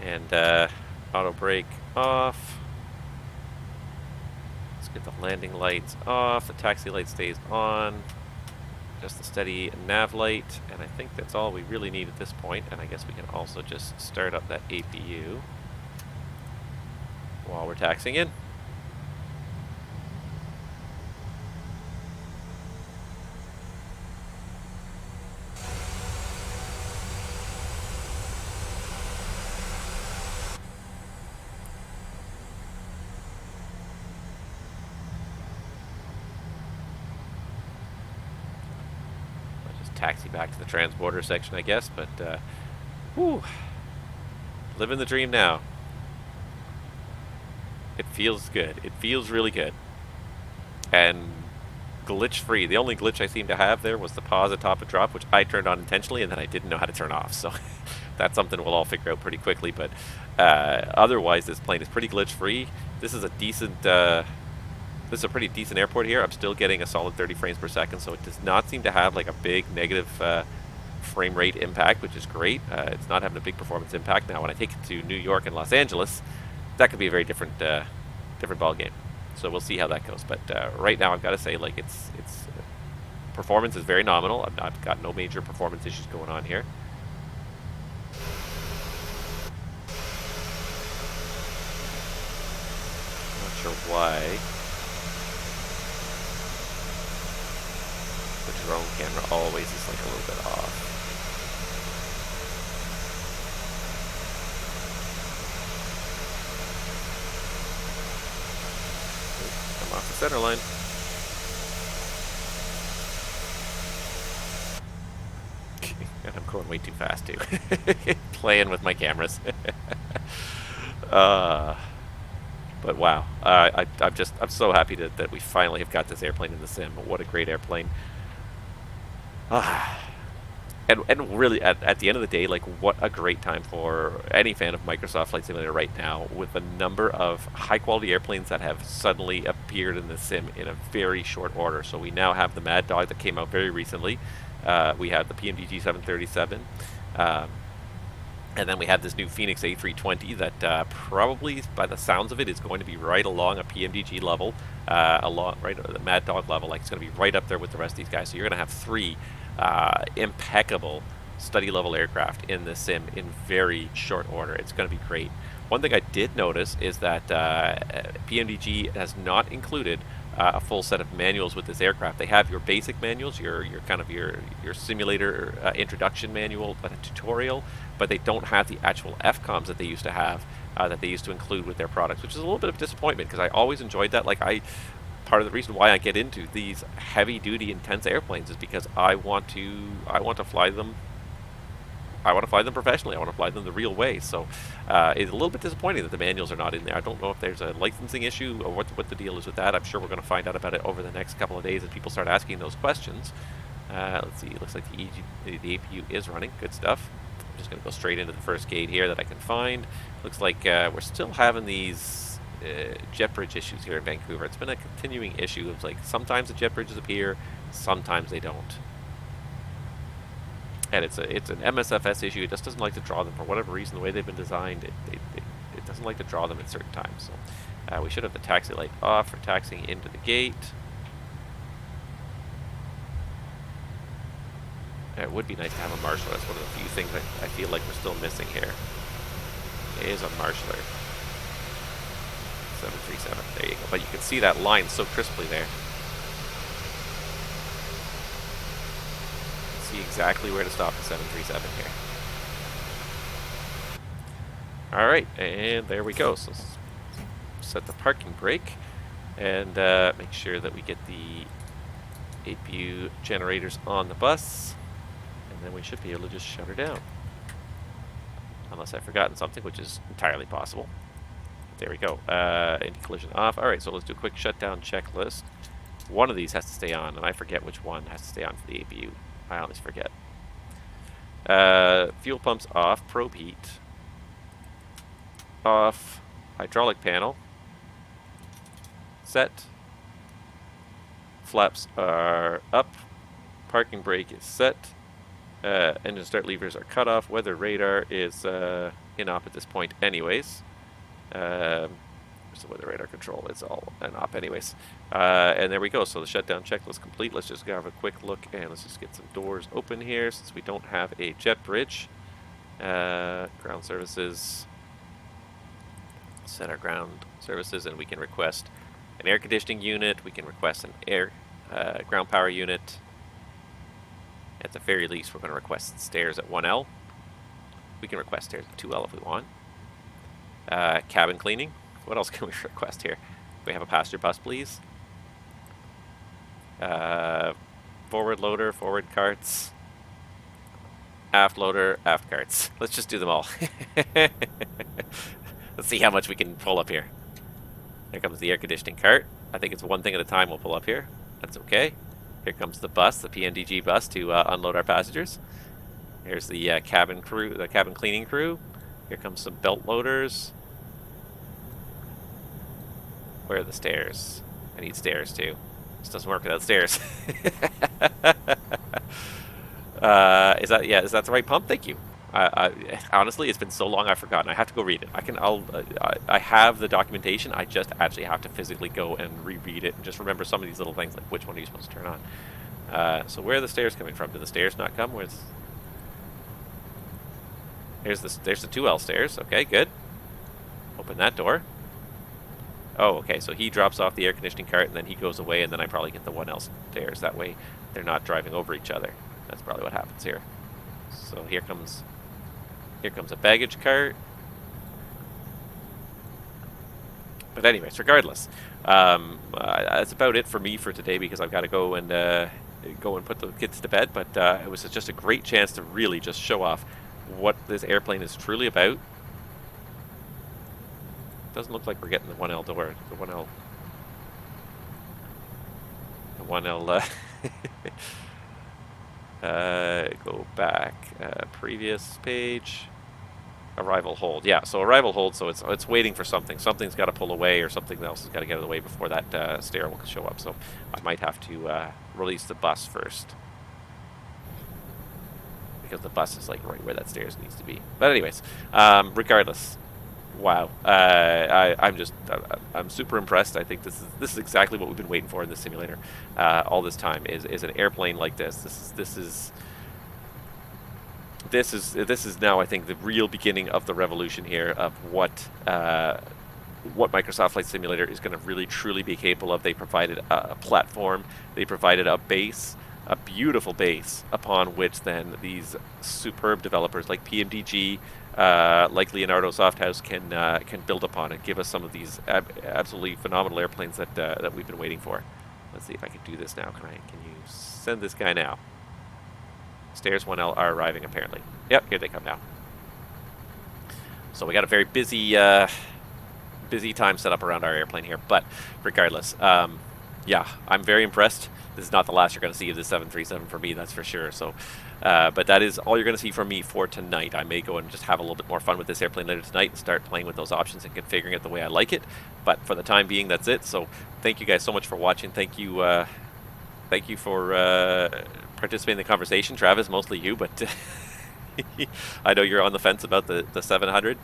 And auto brake off. Let's get the landing lights off. The taxi light stays on. Just the steady nav light. And I think that's all we really need at this point. And I guess we can also just start up that APU while we're taxiing in. Taxi back to the transporter section, I guess, but whew, living the dream now. It feels good. It feels really good. And glitch free. The only glitch I seem to have there was the pause atop a drop, which I turned on intentionally and then I didn't know how to turn off. So that's something we'll all figure out pretty quickly. But otherwise, this plane is pretty glitch free. This is a decent this is a pretty decent airport here. I'm still getting a solid 30 frames per second, so it does not seem to have like a big negative frame rate impact, which is great. It's not having a big performance impact. Now, when I take it to New York and Los Angeles, that could be a very different ball game. So we'll see how that goes. But right now, I've got to say, like, it's performance is very nominal. I've got no major performance issues going on here. Not sure why. The drone camera always is like a little bit off. I'm off the center line. And I'm going way too fast too. Playing with my cameras. But wow, I'm so happy that we finally have got this airplane in the sim. What a great airplane. And really, at the end of the day, like, what a great time for any fan of Microsoft Flight Simulator right now, with the number of high-quality airplanes that have suddenly appeared in the sim in a very short order. So we now have the Mad Dog that came out very recently. We have the PMDG 737. And then we have this new Phoenix A320 that probably, by the sounds of it, is going to be right along a PMDG level, right at the Mad Dog level. Like, it's going to be right up there with the rest of these guys. So you're going to have three impeccable study-level aircraft in the sim in very short order. It's going to be great. One thing I did notice is that PMDG has not included a full set of manuals with this aircraft. They have your basic manuals, your simulator introduction manual, a tutorial, but they don't have the actual FCOMs that they used to have, that they used to include with their products, which is a little bit of a disappointment because I always enjoyed that. Like, part of the reason why I get into these heavy-duty, intense airplanes is because I want to fly them. I want to fly them professionally. I want to fly them the real way. So it's a little bit disappointing that the manuals are not in there. I don't know if there's a licensing issue or what the deal is with that. I'm sure we're going to find out about it over the next couple of days as people start asking those questions. Let's see. It looks like the APU is running. Good stuff. I'm just going to go straight into the first gate here that I can find. Looks like we're still having these jet bridge issues here in Vancouver. It's been a continuing issue of, like, sometimes the jet bridges appear, sometimes they don't. And it's an MSFS issue. It just doesn't like to draw them for whatever reason. The way they've been designed, it doesn't like to draw them at certain times. So we should have the taxi light off for taxiing into the gate. It would be nice to have a marshaller. That's one of the few things I feel like we're still missing here. Is a marshaller. 737. There you go. But you can see that line so crisply there. See exactly where to stop the 737 here. Alright, and there we go. So set the parking brake and make sure that we get the APU generators on the bus, and then we should be able to just shut her down. Unless I've forgotten something, which is entirely possible. There we go. Anti-collision off. Alright, so let's do a quick shutdown checklist. One of these has to stay on, and I forget which one has to stay on for the APU. I always forget. Fuel pumps off. Probe heat off. Hydraulic panel set. Flaps are up. Parking brake is set. Engine start levers are cut off. Weather radar is in op at this point anyways. Where's the weather radar control? It's all an op anyways. And there we go. So the shutdown checklist complete. Let's just have a quick look and let's just get some doors open here since we don't have a jet bridge. Ground services. Set our ground services and we can request an air conditioning unit. We can request an ground power unit. At the very least, we're going to request stairs at 1L. We can request stairs at 2L if we want. Cabin cleaning. What else can we request here? We have a passenger bus, please. Forward loader, forward carts. Aft loader, aft carts. Let's just do them all. Let's see how much we can pull up here. Here comes the air conditioning cart. I think it's one thing at a time we'll pull up here. That's okay. Here comes the bus, the PMDG bus, to unload our passengers. Here's the cabin crew, the cabin cleaning crew. Here comes some belt loaders. Where are the stairs? I need stairs too. This doesn't work without stairs. Is that the right pump? Thank you. Honestly, it's been so long I've forgotten. I have to go read it. I have the documentation. I just actually have to physically go and reread it and just remember some of these little things, like which one are you supposed to turn on. So where are the stairs coming from? Do the stairs not come? There's the 2L stairs. Okay, good. Open that door. Oh, okay, so he drops off the air conditioning cart and then he goes away and then I probably get the 1L stairs. That way they're not driving over each other. That's probably what happens here. So here comes a baggage cart. But anyways, regardless, that's about it for me for today because I've got to go and put the kids to bed. But it was just a great chance to really just show off what this airplane is truly about. Doesn't look like we're getting the 1L door. The 1L. Go back. Previous page. Arrival hold. Yeah, so arrival hold. So it's waiting for something. Something's got to pull away, or something else has got to get out of the way before that stair will show up. So I might have to release the bus first, because the bus is like right where that stairs needs to be. But anyways, regardless. Wow, I'm super impressed. I think this is exactly what we've been waiting for in this simulator all this time. Is an airplane like this. This is now, I think, the real beginning of the revolution here of what Microsoft Flight Simulator is going to really truly be capable of. They provided a platform. They provided a base, a beautiful base upon which then these superb developers like PMDG. Like Leonardo Softhouse can build upon and give us some of these absolutely phenomenal airplanes that we've been waiting for. Let's see if I can do this now. Can you send this guy now? Stairs 1L are arriving apparently. Yep, here they come now. So we got a very busy time set up around our airplane here. But regardless, yeah, I'm very impressed. This is not the last you're going to see of the 737 for me, that's for sure. So, but that is all you're going to see from me for tonight. I may go and just have a little bit more fun with this airplane later tonight and start playing with those options and configuring it the way I like it. But for the time being, that's it. So thank you guys so much for watching. Thank you for participating in the conversation. Travis, mostly you, but I know you're on the fence about the 700.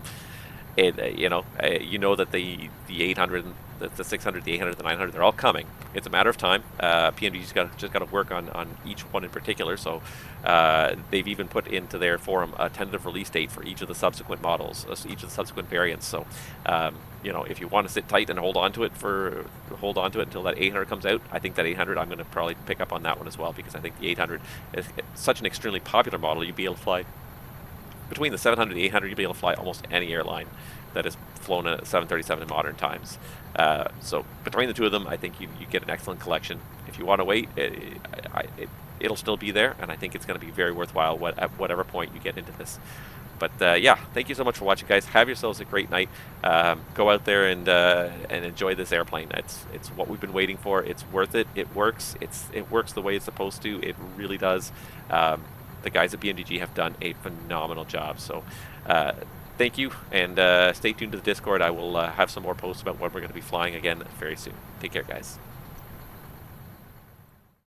And, you know that the 800, the 600, the 800, the 900, they're all coming. It's a matter of time. PMDG's just got to work on each one in particular. So they've even put into their forum a tentative release date for each of the subsequent models, each of the subsequent variants. So you know, if you want to sit tight and hold on to it until that 800 comes out, I think that 800, I'm going to probably pick up on that one as well, because I think the 800 is such an extremely popular model. You'd be able to fly between the 700 and the 800, you'll be able to fly almost any airline that is flown a 737 in modern times. So between the two of them, I think you get an excellent collection. If you want to wait, it'll still be there, and I think it's going to be very worthwhile at whatever point you get into this. But yeah, thank you so much for watching, guys. Have yourselves a great night. Go out there and enjoy this airplane. It's what we've been waiting for. It's worth it. It works. It works the way it's supposed to. It really does. The guys at PMDG have done a phenomenal job. So thank you, and stay tuned to the Discord. I will have some more posts about when we're going to be flying again very soon. Take care, guys.